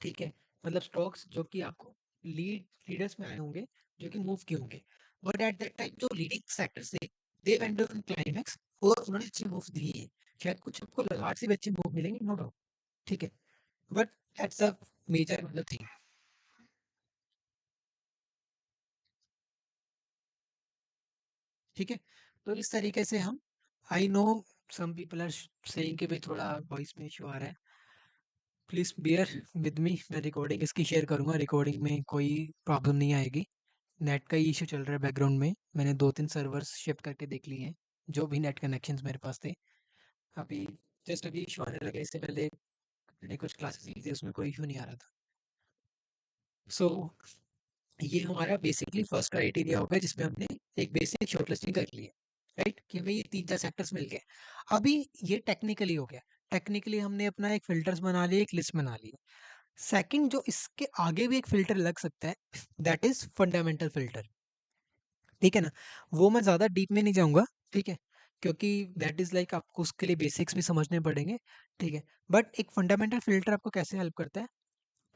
ठीक है, मतलब स्टॉक्स जो कि आपको लीडर्स में आए होंगे जो कि मूव किए होंगे, बट एट दैट टाइम जो लीडिंग सेक्टर्स थे दे वेंट ऑन क्लाइमेक्स और उन्होंने अच्छी मूव दी है। शायद कुछ आपको लगातार से भी अच्छे मूव मिलेंगे, नो डाउट, ठीक है। बट दैट्स अ मेजर मतलब थिंग, ठीक है। तो इस तरीके से हम I know some people are saying कि भाई थोड़ा वॉइस में इशू आ रहा है, प्लीज बियर विद मी। मैं रिकॉर्डिंग इसकी शेयर करूंगा, रिकॉर्डिंग में कोई प्रॉब्लम नहीं आएगी। नेट का ही इशू चल रहा है बैकग्राउंड में, मैंने 2-3 सर्वर्स शिफ्ट करके देख लिए हैं जो भी नेट कनेक्शंस मेरे पास थे। अभी जस्ट अभी इशू आने लगा, इससे पहले मैंने कुछ क्लासेस ली थी उसमें कोई इशू नहीं आ रहा था। सो ये हमारा बेसिकली फर्स्ट क्राइटेरिया होगा जिसमें हमने एक बेसिक शॉर्टलिस्टिंग कर ली है, राइट, कि भाई ये 3-4 सेक्टर्स मिल गए। अभी ये टेक्निकली हो गया, टेक्निकली हमने अपना एक फिल्टर्स बना लिया, एक लिस्ट बना ली। सेकंड जो इसके आगे भी एक फिल्टर लग सकता है दैट इज फंडामेंटल फिल्टर, ठीक है ना। वो मैं ज़्यादा डीप में नहीं जाऊँगा, ठीक है, क्योंकि दैट इज़ लाइक आपको उसके लिए बेसिक्स भी समझने पड़ेंगे, ठीक है। बट एक फंडामेंटल फ़िल्टर आपको कैसे हेल्प करता है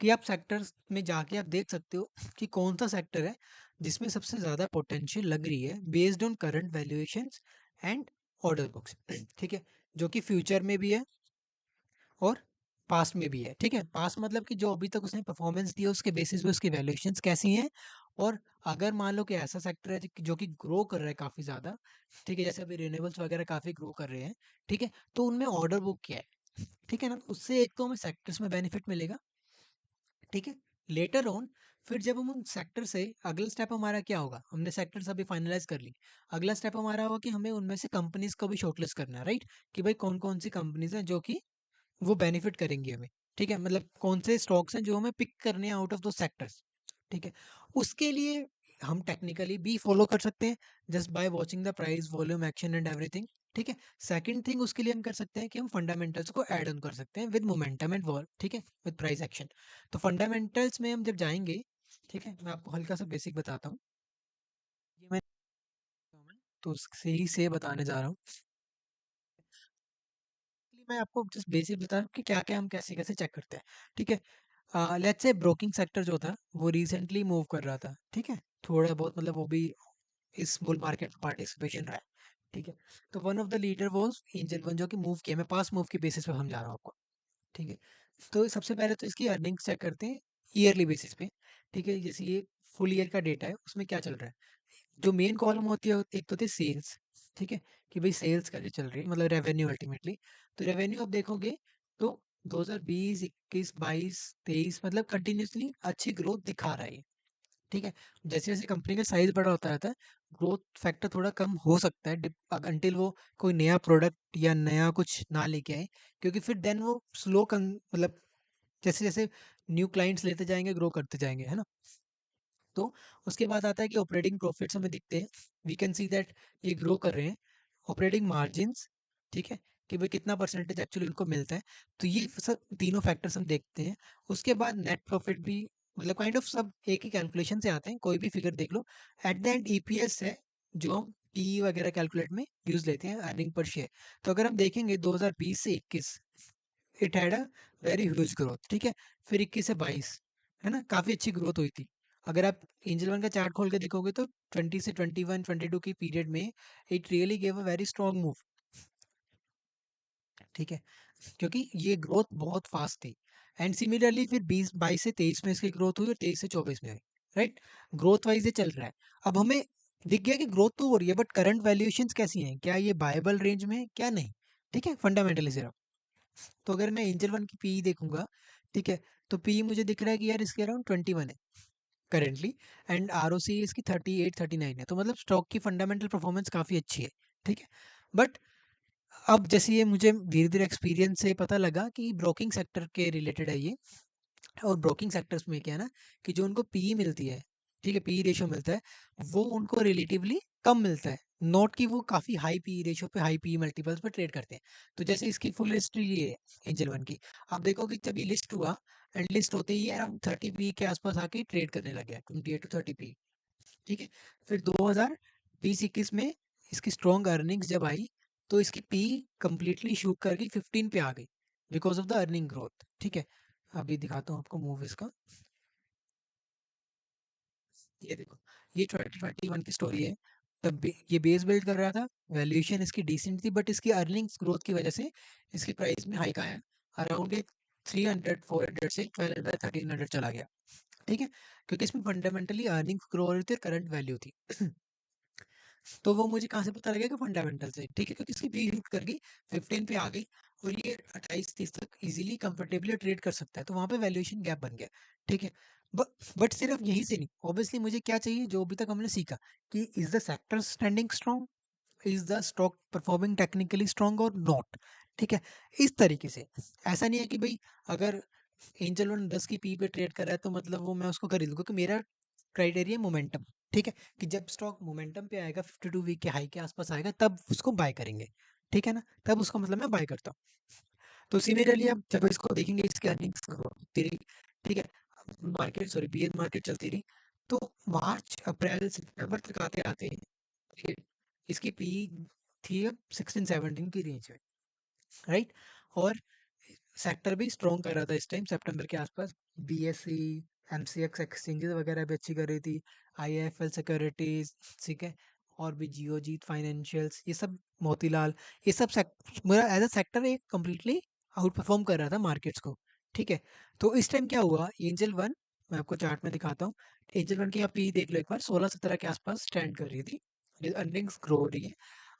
कि आप सेक्टर्स में जाके आप देख सकते हो कि कौन-सा सेक्टर है जिसमें सबसे ज़्यादा पोटेंशियल लग रही है based on current valuations and order books, ठीक है, जो कि फ्यूचर में भी है और पास्ट में भी है, ठीक है। पास्ट मतलब कि जो अभी तक उसने परफॉर्मेंस दी है उसके बेसिस पे उसकी वैल्यूएशंस कैसी हैं, और अगर मान लो कि ऐसा सेक्टर है जो कि ग्रो कर रहा है काफ़ी ज़्यादा, ठीक है, जैसे अभी रिन्यूएबल्स वगैरह काफ़ी ग्रो कर रहे हैं, ठीक है, तो उनमें ऑर्डर बुक क्या है, ठीक है ना, उससे एक तो हमें सेक्टर्स में बेनिफिट मिलेगा, ठीक है। लेटर ऑन फिर जब हम उन सेक्टर से अगला स्टेप हमारा क्या होगा, हमने सेक्टर्स अभी फाइनलाइज कर ली। अगला स्टेप हमारा होगा कि हमें उनमें से कंपनीज को भी शॉर्टलिस्ट करना है, राइट? कि भाई कौन कौन सी कंपनीज हैं जो कि वो बेनिफिट करेंगी हमें। ठीक है, मतलब कौन से स्टॉक्स हैं जो हमें पिक करने हैं आउट ऑफ दो सेक्टर्स। ठीक है, उसके लिए हम टेक्निकली भी फॉलो कर सकते हैं, just by watching the price volume action and everything. ठीक है, सेकंड थिंग उसके लिए हम कर सकते हैं कि हम फंडामेंटल्स को ऐड ऑन कर सकते हैं विद मोमेंटम एंड वॉल, ठीक है, विद प्राइस एक्शन। तो फंडामेंटल्स में हम जब जाएंगे, ठीक है, मैं आपको हल्का सा बेसिक बताता हूँ। ये मैं तो उससे ही से बताने जा रहा हूँ। इसलिए मैं आपको जस्ट बेसिक बता रहा हूँ कि क्या क्या हम कैसे कैसे चेक करते हैं। ठीक है, लेट्स से ब्रोकिंग सेक्टर जो था वो रिसेंटली मूव कर रहा था। ठीक है, थोड़ा बहुत मतलब वो भी इस बुल मार्केट पार्टिसिपेशन रहा है। ठीक है, तो one of the leader was angel one जो कि मूव किया, मैं पास मूव के बेसिस पे समझा रहा हूँ आपको। ठीक है, तो सबसे पहले तो इसकी अर्निंग्स चेक करते हैं ईयरली बेसिस पे। ठीक है, जैसे ये फुल ईयर का डेटा है उसमें क्या चल रहा है। जो मेन कॉलम होती है एक तो होती है सेल्स। ठीक है, कि भाई सेल्स कैसे चल रही है, मतलब रेवेन्यू अल्टीमेटली। तो रेवेन्यू आप देखोगे तो 2020 21 22 23 मतलब कंटिन्यूअसली अच्छी ग्रोथ दिखा रहा है ये। ठीक है, जैसे जैसे कंपनी का साइज बड़ा होता रहता है, ग्रोथ फैक्टर थोड़ा कम हो सकता है अंटिल वो कोई नया प्रोडक्ट या नया कुछ ना लेके आए। क्योंकि फिर देन वो स्लो मतलब जैसे जैसे न्यू क्लाइंट्स लेते जाएंगे ग्रो करते जाएंगे, है ना। तो उसके बाद आता है कि ऑपरेटिंग प्रॉफिट्स हमें दिखते हैं। वी कैन सी दैट ये ग्रो कर रहे हैं। ऑपरेटिंग मार्जिन्स, ठीक है, कि भाई कितना परसेंटेज एक्चुअली उनको मिलता है। तो ये सब तीनों फैक्टर्स हम देखते हैं। उसके बाद नेट प्रॉफिट भी, मतलब काइंड ऑफ सब एक ही कैलकुलेशन से आते हैं, कोई भी फिगर देख लो। एट द एंड ईपीएस है जो हम पी वगैरह कैलकुलेट में यूज लेते हैं, अर्निंग पर शेयर। तो अगर हम देखेंगे 2020 से 21, it had a very huge growth. ठीक है, फिर 21 से 22, है ना, काफ़ी अच्छी ग्रोथ हुई थी। अगर आप एंजल वन का चार्ट खोल के देखोगे तो 20 से 21 22 की पीरियड में it really gave a very strong move. ठीक है, क्योंकि ये ग्रोथ बहुत फास्ट थी। एंड सिमिलरली फिर 20 22 से 23 में इसकी ग्रोथ हुई और 23 से 24 में हुई। राइट, ग्रोथ वाइज ये चल रहा है। अब हमें दिख गया कि ग्रोथ तो हो रही है, बट करंट वैल्यूएशंस कैसी हैं, क्या ये बायबल रेंज में है क्या नहीं। ठीक है, फंडामेंटली सिर्फ। तो अगर मैं एंजल वन की पी देखूंगा, ठीक है, तो पी मुझे दिख रहा है कि यार इसके अराउंड 21 है करेंटली। एंड आर ओ सी इसकी 38 39 है, तो मतलब स्टॉक की फंडामेंटल परफॉर्मेंस काफ़ी अच्छी है। ठीक है, बट अब जैसे ये मुझे धीरे धीरे एक्सपीरियंस से पता लगा कि ब्रोकिंग सेक्टर के रिलेटेड है ये। और ब्रोकिंग सेक्टर्स में क्या है ना, कि जो उनको पी मिलती है, ठीक है, पी रेशियो मिलता है, वो उनको रिलेटिवली कम मिलता है। नोट कि वो काफ़ी हाई पी रेशियो पे, हाई पी मल्टीपल्स पे ट्रेड करते हैं। तो जैसे इसकी फुल हिस्ट्री ये है एंजल वन की। आप देखो कि जब ये लिस्ट हुआ, एंड लिस्ट होते ही अराउंड 30 पी के आसपास आके ट्रेड करने लग गया, 28 to 30 पी। ठीक है, फिर 2020-21 में इसकी स्ट्रॉन्ग अर्निंग्स जब आई, तो इसकी पी कंप्लीटली शूट करके 15 पे आ गई because of the earning growth. ठीक है, अभी दिखाता हूँ आपको मूव इसका। ये देखो, ये 2021 की स्टोरी है। तब ये बेस बिल्ड कर रहा था, वैल्यूएशन इसकी डिसेंट थी, बट इसकी अर्निंग्स ग्रोथ की वजह से इसकी प्राइस में हाइक आया। अराउंड 300 400 से 1200 1300 चला गया। ठीक है, क्योंकि इसमें फंडामेंटली अर्निंग्स ग्रो हो रही थी, करंट वैल्यू थी। तो वो मुझे कहाँ से पता लगेगा, फंडामेंटल से। ठीक है, क्योंकि इसकी पी हिट कर गई, 15 पे आ गई, और ये 28 30 तक इजीली कंफर्टेबली ट्रेड कर सकता है, तो वहां पे वैल्यूएशन गैप बन गया। ठीक है, बट सिर्फ यहीं से नहीं, ऑब्वियसली मुझे क्या चाहिए जो अभी तक हमने सीखा, कि is the sector standing strong, is the stock performing technically strong और नॉट। ठीक है, इस तरीके से। ऐसा नहीं है कि भाई अगर एंजल वन 10 की पी पे ट्रेड कर रहा है तो मतलब वो मैं उसको खरीद लूँ, क्योंकि मेरा क्राइटेरिया मोमेंटम। ठीक है, कि जब स्टॉक मोमेंटम पे आएगा, 52 वीक के हाई के आसपास आएगा, तब उसको बाय करेंगे। ठीक है ना, तब उसको मतलब मैं बाय करता हूँ। तो सिमिलरली आप जब इसको देखेंगे, इसके अर्निंग्स तेरी, ठीक है, मार्केट सॉरी बीयर मार्केट चलती रही, तो मार्च अप्रैल सितंबर तक आते आते, ठीक है, इसकी पी थी अब 16 17 की रेंज में। राइट, और सेक्टर भी स्ट्रॉन्ग कर रहा था इस टाइम सितंबर के आसपास। बीएसई एमसीएक्स एक्सचेंजेस वगैरह भी अच्छी कर रही थी, आईआईएफएल सिक्योरिटीज, ठीक है, और भी जियोजीत फाइनेंशियल्स, ये सब, मोतीलाल, ये सब मेरा एज अ सेक्टर एक कम्प्लीटली आउट परफॉर्म कर रहा था मार्केट्स को। ठीक है, तो इस टाइम क्या हुआ, एंजल वन, मैं आपको चार्ट में दिखाता हूँ। एंजल वन की आप पी देख लो एक बार, 16 17 के आसपास स्टैंड कर रही थी, अर्निंग्स ग्रो हो रही है।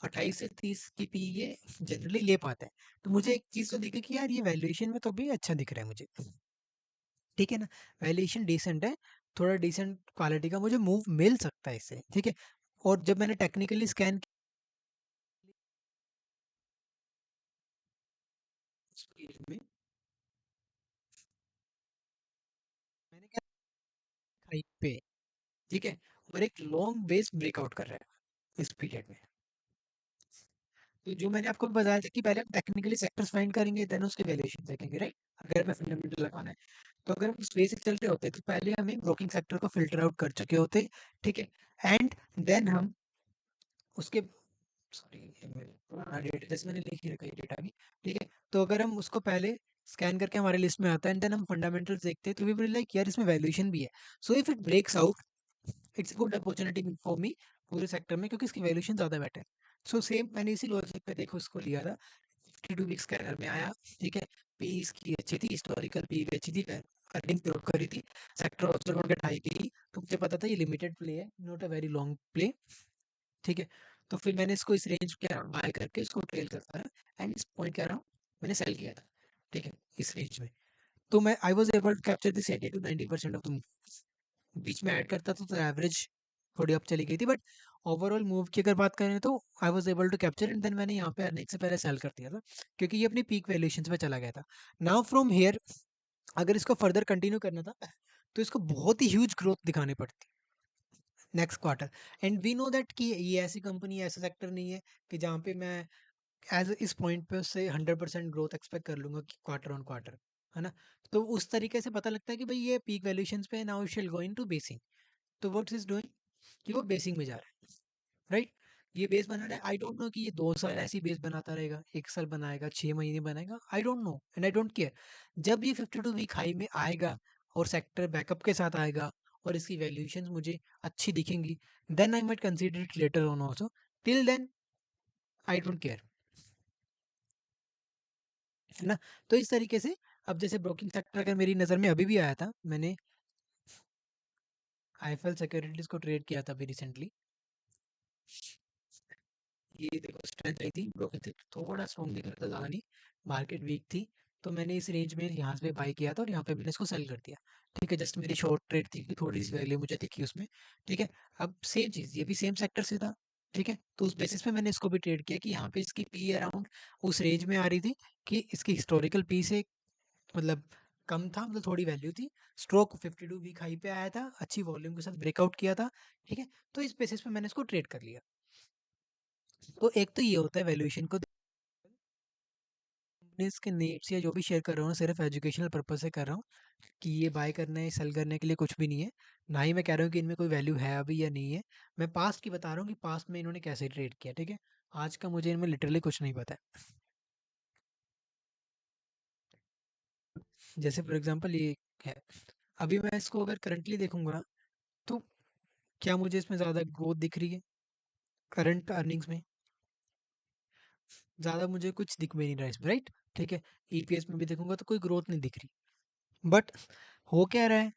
28 से 30 की पी ये जनरली ले पाता है। तो मुझे एक चीज़ तो दिखी कि यार ये वैल्यूएशन में तो भी अच्छा दिख रहा है मुझे। ठीक है ना? वैल्यूएशन डिसेंट है, थोड़ा डिसेंट क्वालिटी का मुझे मूव मिल सकता है इससे, ठीक है? और जब मैंने टेक्निकली स्कैन में मैंने क्या हाइप पे, ठीक है? और एक लॉन्ग बेस ब्रेकआउट कर रहा है इस पीरियड में। तो जो मैंने आपको बताया था कि पहले हम टेक्निकली सेक्टर्स फाइंड करेंगे, देन उसके वैल्यूएशन देखेंगे, राइट? अगर हमें फंडामेंटल लगाना है, तो अगर हम स्पेस से चल रहे होते तो पहले हमें ब्रोकिंग सेक्टर को फिल्टर आउट कर चुके होते, ठीक है? एंड देन हम उसके सॉरी, ये मेरे पुराना डेटा जैसे मैंने लिख ही रखा है डेटा भी, ठीक है? तो अगर हम उसको पहले स्कैन करके हमारे लिस्ट में आता है एंड देन हम फंडामेंटल्स देखते हैं, तो वी विल लाइक यार इसमें वैल्यूएशन भी है। So if it breaks out, it's good opportunity for me पूरे सेक्टर में, क्योंकि इसकी वैल्यूएशन ज़्यादा बेटर है। सो सेम मैंने इसी लॉजिक पे देखो इसको लिया था, 52 वीक्स स्कैनर में आया, ठीक है? पी इसकी अच्छी थी, हिस्टोरिकल पी भी अच्छी थी, अर्निंग ग्रोथ करी थी, सेक्टर ऑब्जर्व मार्केट हाई थी, तो मुझे पता था ये लिमिटेड प्ले है, not a very long play, ठीक है? तो फिर मैंने इसको इस रेंज के अराउंड बाय करके इसको ट्रेल करता है एंड इस पॉइंट के अराउंड मैंने सेल किया था, ठीक है? इस रेंज में। तो मैं I was able to capture this 80 to 90% of the move. बीच में ऐड करता तो एवरेज थोड़ी अप चली गई थी, बट ओवरऑल मूव की अगर बात करें तो I was able to capture and then मैंने यहाँ पे अर्निंग से पहले सेल कर दिया था, क्योंकि ये अपनी पीक वैल्यूएशंस पे चला गया था। नाउ फ्रॉम हियर अगर इसको फर्दर कंटिन्यू करना था, तो इसको बहुत ही ह्यूज ग्रोथ दिखानी पड़ती next quarter. And we know that कि ये ऐसी कंपनी, ऐसा सेक्टर नहीं है कि जहाँ पे मैं एज इस पॉइंट पे उससे 100% ग्रोथ एक्सपेक्ट कर लूंगा कि क्वार्टर ऑन क्वार्टर, है ना? तो उस तरीके से पता लगता है कि भाई ये पीक वैल्यूएशंस पे, now shall go into basin. तो व्हाट इज डूइंग कि वो बेसिंग में जा रहा है, राइट? ये बेस बना रहा है, आई डोंट नो कि ये 2 साल ऐसी बेस बनाता रहेगा, 1 साल बनाएगा, 6 महीने बनाएगा, I don't know and I don't care. जब ये 52 वीक हाई में आएगा और सेक्टर बैकअप के साथ आएगा और इसकी वैल्यूएशंस मुझे अच्छी दिखेंगी, then I might consider it later on also. Till then I don't care, है ना? तो इस तरीके से अब जैसे ब्रोकिंग सेक्टर अगर मेरी नज़र में अभी भी आया था, मैंने आईएफएल सिक्योरिटीज को ट्रेड किया था अभी रिसेंटली। ये देखो स्ट्रेंथ आई थी, ब्रोकन थी, थोड़ा स्ट्रॉन्ग दिख रहा था, ज़्यादा नहीं, मार्केट वीक थी। तो मैंने इस रेंज में यहाँ से बाय किया था और यहाँ पे मैंने इसको सेल कर दिया, ठीक है? जस्ट मेरी शॉर्ट ट्रेड थी कि थोड़ी सी वैल्यू मुझे दिखी उसमें, ठीक है? अब सेम चीज़, ये भी सेम सेक्टर से था, ठीक है? तो उस बेसिस पे मैंने इसको भी ट्रेड किया कि यहाँ पे इसकी पी अराउंड उस रेंज में आ रही थी कि इसकी हिस्टोरिकल पी से मतलब कम था, मतलब थोड़ी वैल्यू थी। स्ट्रोक 52 वीक हाई पे आया था, अच्छी वॉल्यूम के साथ ब्रेकआउट किया था, ठीक है? तो इस बेसिस पे मैंने इसको ट्रेड कर लिया। तो एक तो ये होता है वैल्यूएशन को कंपनीज के नेम्स या जो भी शेयर कर रहा हूँ सिर्फ एजुकेशनल पर्पज से कर रहा हूँ कि ये बाय करना है, सेल करने के लिए कुछ भी नहीं है। ना ही मैं कह रहा हूँ कि इनमें कोई वैल्यू है अभी या नहीं है। मैं पास्ट की बता रहा हूँ कि पास्ट में इन्होंने कैसे ट्रेड किया, ठीक है? आज का मुझे इनमें लिटरली कुछ नहीं पता है। जैसे फॉर एग्जांपल ये है, अभी मैं इसको अगर करंटली देखूंगा, तो क्या मुझे इसमें ज़्यादा ग्रोथ दिख रही है? करंट अर्निंग्स में ज़्यादा मुझे कुछ दिख भी नहीं रहा है इसमें, राइट? ठीक है, ईपीएस में भी देखूंगा तो कोई ग्रोथ नहीं दिख रही। बट हो क्या रहा है,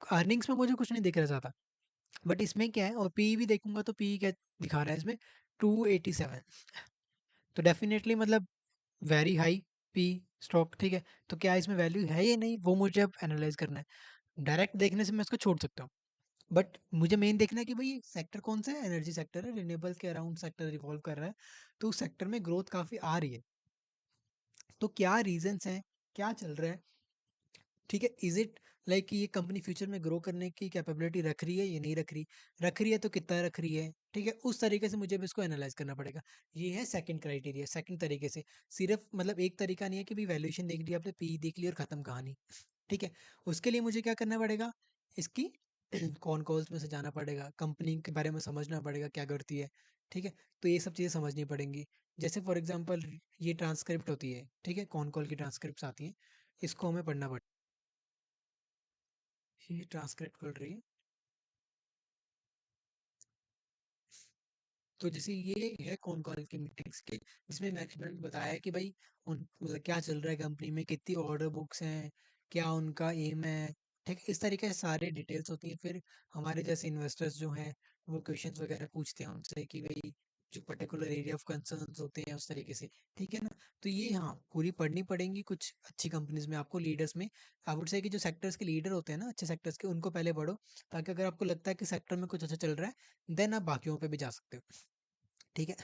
अर्निंग्स में मुझे कुछ नहीं दिख रहा ज़्यादा, बट इसमें क्या है, और पीई भी देखूंगा तो पीई क्या दिखा रहा है इसमें, 287। तो डेफिनेटली मतलब वेरी हाई पी स्टॉक, ठीक है? तो क्या इसमें वैल्यू है या नहीं, वो मुझे अब एनालाइज करना है। डायरेक्ट देखने से मैं इसको छोड़ सकता हूँ, बट मुझे मेन देखना है कि भाई सेक्टर कौन सा है, एनर्जी सेक्टर है, रिन्यूएबल्स के अराउंड सेक्टर रिवॉल्व कर रहा है, तो उस सेक्टर में ग्रोथ काफ़ी आ रही है। तो क्या रीजंस हैं, क्या चल रहा है, ठीक है? इज इट लाइक कि ये कंपनी फ्यूचर में ग्रो करने की कैपेबिलिटी रख रही है या नहीं रख रही है तो कितना रख रही है, ठीक है? उस तरीके से मुझे भी इसको एनालाइज करना पड़ेगा। ये है सेकंड क्राइटेरिया, सेकंड तरीके से। सिर्फ मतलब एक तरीका नहीं है कि भाई वैल्यूएशन देख लिया आपने, पी देख ली और खत्म कहानी, ठीक है? उसके लिए मुझे क्या करना पड़ेगा, इसकी कौन कॉल्स में से जाना पड़ेगा, कंपनी के बारे में समझना पड़ेगा क्या करती है, ठीक है? तो ये सब चीज़ें समझनी पड़ेंगी। जैसे फॉर एग्जांपल ये ट्रांसक्रिप्ट होती है, ठीक है? कौन कॉल की ट्रांसक्रिप्ट आती हैं, इसको हमें पढ़ना पड़ेगा। ये ट्रांसक्रिप्ट कर रही है, तो जैसे ये है कौन कॉल की मीटिंग्स के, जिसमें मैनेजमेंट बताया कि भाई उन मतलब क्या चल रहा है कंपनी में, कितनी ऑर्डर बुक्स हैं, क्या उनका एम है, ठीक है? इस तरीके से सारे डिटेल्स होती हैं। फिर हमारे जैसे इन्वेस्टर्स जो हैं वो क्वेश्चंस वगैरह पूछते हैं उनसे कि भाई जो पर्टिकुलर एरिया ऑफ कंसर्न्स होते हैं उस तरीके से, ठीक है ना? तो ये हाँ, पूरी पढ़नी पड़ेंगी कुछ अच्छी कंपनीज़ में आपको लीडर्स में। आई वुड से कि जो सेक्टर्स के लीडर होते हैं ना, अच्छे सेक्टर्स के, उनको पहले पढ़ो, ताकि अगर आपको लगता है कि सेक्टर में कुछ अच्छा चल रहा है, देन आप बाकियों पे भी जा सकते हो। ठीक है?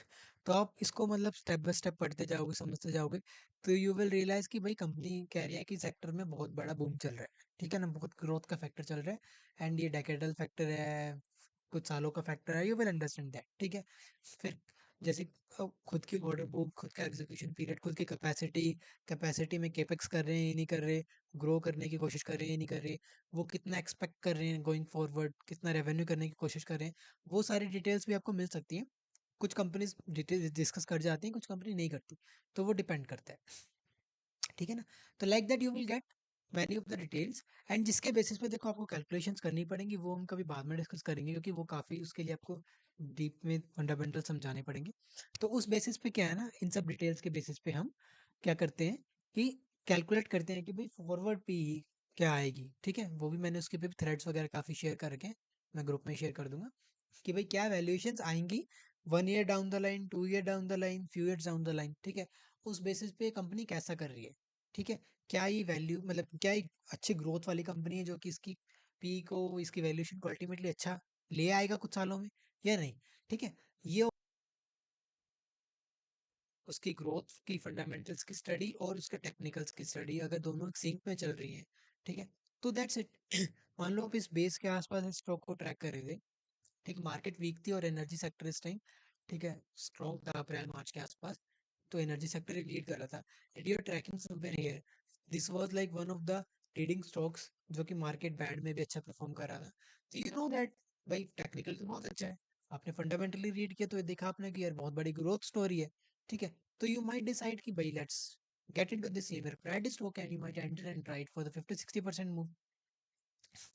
तो आप इसको मतलब स्टेप बाय स्टेप पढ़ते जाओगे, समझते जाओगे, तो यू विल रियलाइज़ कि भाई कंपनी कह रही है कि सेक्टर में बहुत बड़ा बूम चल रहा है। ठीक है ना? बहुत ग्रोथ का फैक्टर चल रहा है एंड ये डेकेडल फैक्टर है, कुछ सालों का फैक्टर है, यू विल अंडरस्टैंड दैट। ठीक है? फिर जैसे खुद की ऑर्डर बुक, खुद का एग्जीक्यूशन पीरियड, खुद की कैपेसिटी में केपेक्स कर रहे हैं, ये नहीं कर रहे, ग्रो करने की कोशिश कर रहे हैं, ये नहीं कर रहे, वो कितना एक्सपेक्ट कर रहे हैं गोइंग फॉरवर्ड, कितना रेवेन्यू करने की कोशिश कर रहे हैं, वो सारी डिटेल्स भी आपको मिल सकती हैं। कुछ कंपनीज डिटेल डिस्कस कर जाती हैं, कुछ कंपनी नहीं करती, तो वो डिपेंड करता है। ठीक है ना? तो like that you will get many of the details, and जिसके बेसिस पे देखो आपको कैलकुलेशंस करनी पड़ेंगी, वो हम कभी बाद में डिस्कस करेंगे, क्योंकि वो काफ़ी उसके लिए आपको डीप में फंडामेंटल समझाने पड़ेंगे। तो उस बेसिस पे क्या है ना, इन सब डिटेल्स के बेसिस पे हम क्या करते हैं कि कैलकुलेट करते हैं कि भाई फॉरवर्ड पी क्या आएगी। ठीक है? वो भी मैंने उसके पे थ्रेड्स वगैरह काफ़ी शेयर कर रखे हैं, मैं ग्रुप में शेयर कर दूंगा कि भाई क्या वैल्यूएशंस आएंगी 1 year down the line, 2 year down the line, few years down the line. ठीक है? उस बेसिस पे कंपनी कैसा कर रही है। ठीक है? क्या ये वैल्यू मतलब क्या ये अच्छी ग्रोथ वाली कंपनी है जो कि इसकी पी को, इसकी वैल्यूएशन को अल्टीमेटली अच्छा ले आएगा कुछ सालों में या नहीं। ठीक है? ये उसकी ग्रोथ की फंडामेंटल्स की स्टडी और उसके टेक्निकल्स की स्टडी अगर दोनों सिंक में चल रही है, ठीक है, तो दैट्स इट। मान लो आप इस बेस के आसपास स्टॉक को ट्रैक कर रहे थे, ठीक, मार्केट वीक थी और एनर्जी सेक्टर इस टाइम, ठीक है, स्ट्रॉन्ग था अप्रैल मार्च के आसपास, तो एनर्जी सेक्टर लीड कर रहा था, and you're tracking somewhere here, this was like one of the leading stocks जो कि मार्केट बैंड में भी अच्छा परफॉर्म कर रहा था। तो यू नो दैट भाई टेक्निकल तो बहुत अच्छा है, आपने फंडामेंटली रीड किया तो ये देखा आपने कि यार बहुत बड़ी ग्रोथ स्टोरी है। ठीक है? तो यू माइट डिसाइड कि भाई let's get into this same pride stock and you might enter and try it for the 50-60% move.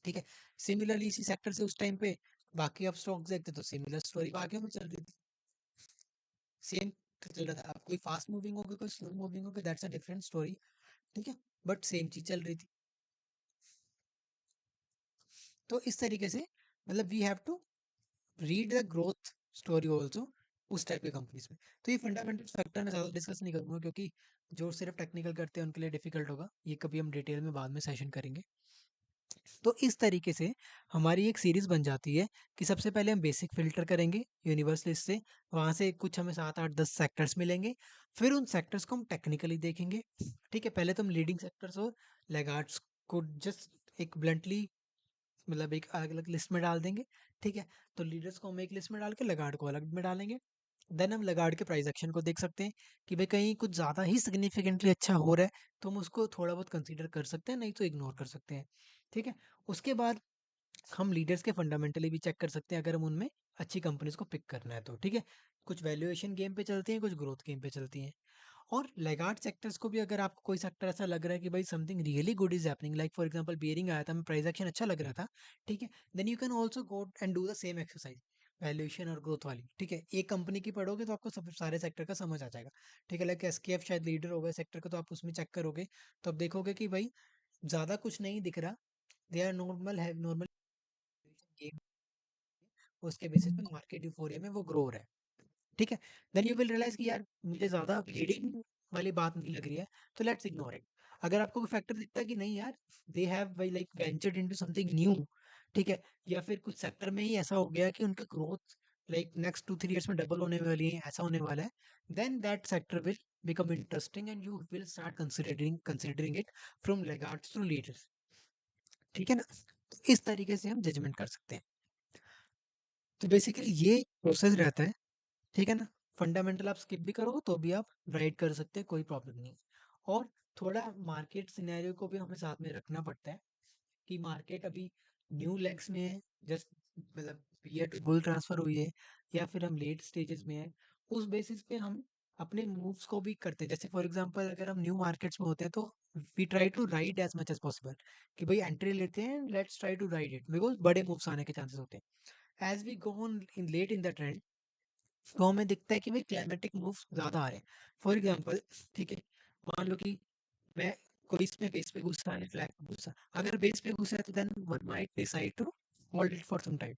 ठीक है? सिमिलरली इसी सेक्टर से उस टाइम पे बाकी आप स्टॉक्स देखते तो सिमिलर स्टोरी बाकियों में चल रही थी, सेम चल रहा था। अब कोई फास्ट मूविंग होगी, कोई स्लो मूविंग होगी, दैट्स अ डिफरेंट स्टोरी। ठीक है? बट सेम चीज चल रही थी। तो इस तरीके से मतलब we have to read the growth story also उस टाइप की कंपनीज में। तो ये फंडामेंटल फैक्टर मैं ज़्यादा डिस्कस नहीं करूंगा, क्योंकि जो सिर्फ टेक्निकल करते हैं उनके लिए डिफिकल्ट होगा, ये कभी हम डिटेल में बाद में सेशन करेंगे। तो इस तरीके से हमारी एक सीरीज बन जाती है कि सबसे पहले हम बेसिक फिल्टर करेंगे यूनिवर्स लिस्ट से, वहाँ से कुछ हमें 7 8 10 सेक्टर्स मिलेंगे, फिर उन सेक्टर्स को हम टेक्निकली देखेंगे। ठीक है? पहले तो हम लीडिंग सेक्टर्स और लैगार्ड्स को जस्ट एक ब्लंटली मतलब एक अलग अलग लिस्ट में डाल देंगे। ठीक है? तो लीडर्स को हम एक लिस्ट में डाल के लगार्ड को अलग में डालेंगे। देन हम लगार्ड के प्राइस एक्शन को देख सकते हैं कि भाई कहीं कुछ ज़्यादा ही सिग्निफिकेंटली अच्छा हो रहा है, तो हम उसको थोड़ा बहुत कंसीडर कर सकते हैं, नहीं तो इग्नोर कर सकते हैं। ठीक है? उसके बाद हम लीडर्स के फंडामेंटली भी चेक कर सकते हैं अगर हम उनमें अच्छी कंपनीज को पिक करना है तो। ठीक है? कुछ वैल्यूएशन गेम पे चलती हैं, कुछ ग्रोथ गेम पे चलती हैं। और लैगार्ड सेक्टर्स को भी अगर आपको कोई सेक्टर ऐसा लग रहा है कि भाई something really good is happening, like for example bearing आया था, मैं प्राइस एक्शन अच्छा लग रहा था, ठीक है, then you can also go and do the same exercise, valuation और ग्रोथ वाली। ठीक है? एक कंपनी की पढ़ोगे तो आपको सब सारे सेक्टर का समझ आ जाएगा। ठीक है? लाइक एसकेएफ शायद लीडर होगा सेक्टर का, तो आप उसमें चेक करोगे तो आप देखोगे कि भाई ज्यादा कुछ नहीं दिख रहा, दे आर नॉर्मल है, नॉर्मल गेम, उसके बेसिस पे मार्केट यूफोरिया में वो ग्रो हो रहा है। ठीक है? देन यू विल रियलाइज कि यार मुझे ज़्यादा लीडिंग वाली बात नहीं लग रही है, तो लेट्स इग्नोर इट। अगर आपको कोई फैक्टर दिखता है कि नहीं यार दे हैव भाई like ventured into something new, ठीक है, या फिर कुछ सेक्टर में ही ऐसा हो गया कि उनका ग्रोथ लाइक नेक्स्ट 2-3 ईयर्स में डबल होने वाली है, ऐसा होने वाला है, then that sector will become interesting and you will start considering it from laggards to leaders. ठीक है ना? तो इस तरीके से हम जजमेंट कर सकते हैं। तो बेसिकली ये प्रोसेस रहता है। ठीक है ना? फंडामेंटल आप स्किप भी करो तो भी आप राइट कर सकते हैं, कोई प्रॉब्लम नहीं है। और थोड़ा मार्केट सिनेरियो को भी हमें साथ में रखना पड़ता है कि मार्केट अभी न्यू लेग्स में है, जस्ट मतलब ईयर टू बुल ट्रांसफर हुई है या फिर हम लेट स्टेजेस में है, उस बेसिस पे हम अपने मूव्स को भी करते हैं। जैसे फॉर एग्जांपल अगर हम न्यू मार्केट्स में होते हैं तो we try to ride as much as possible कि भाई एंट्री लेते हैं, let's try to ride it, because बड़े मूव्स आने के चांसेस होते हैं। As we go on in late in the trend, तो हमें दिखता है कि भाई क्लाइमेटिक मूव्स ज़्यादा आ रहे हैं। फॉर एग्जांपल, ठीक है, मान लो कि मैं कोई इसमें बेस पे घुसा है, फ्लैग पे घुसा, अगर बेस पे घुसा है तो then one might decide to hold it for some time.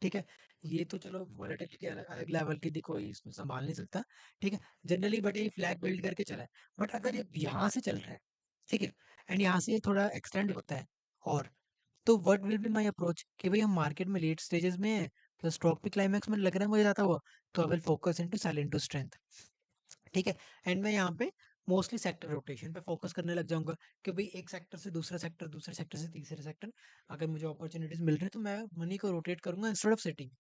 ठीक है? ये तो चलो वोलेटिलिटी अलग अलग लेवल की थी, कोई इसमें सँभाल नहीं सकता, ठीक है? जनरली बट ये फ्लैग बिल्ड करके चला है। बट अगर ये यहाँ से चल रहा है, ठीक है? एंड यहाँ से ये थोड़ा एक्सटेंड होता है और तो what will be my approach कि भई हम मार्केट में लेट स्टेजेस में हैं, तो स्टॉक भी क्लाइमैक्स में लग रहा है मुझे जाता हुआ, तो I will focus into sell into strength, ठीक है? एंड मैं यहाँ पे मोस्टली सेक्टर रोटेशन पे फोकस करने लग जाऊँगा कि भई एक सेक्टर से दूसरा सेक्टर, दूसरे सेक्टर से तीसरे सेक्टर, अगर मुझे अपॉर्च्युनिटीज़ मिल रही है तो मैं मनी को रोटेट करूँगा इंस्टेड ऑफ सिटिंग।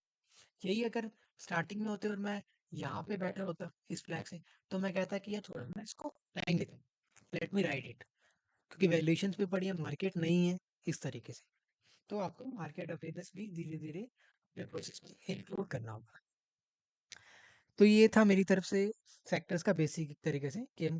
यही अगर स्टार्टिंग में होते और मैं यहाँ पे बैठा होता इस फ्लैग से, तो मैं कहता कि यार छोड़ो, मैं इसको टाइम देता हूँ, लेट मी राइड इट, क्योंकि वैल्यूएशंस भी बढ़िया, मार्केट नहीं है, इस तरीके से। तो आपको मार्केट अवेयरनेस भी धीरे-धीरे अपने प्रोसेस में इंक्लूड करना होगा। तो ये था मेरी तरफ से सेक्टर्स का बेसिक तरीके से कि हम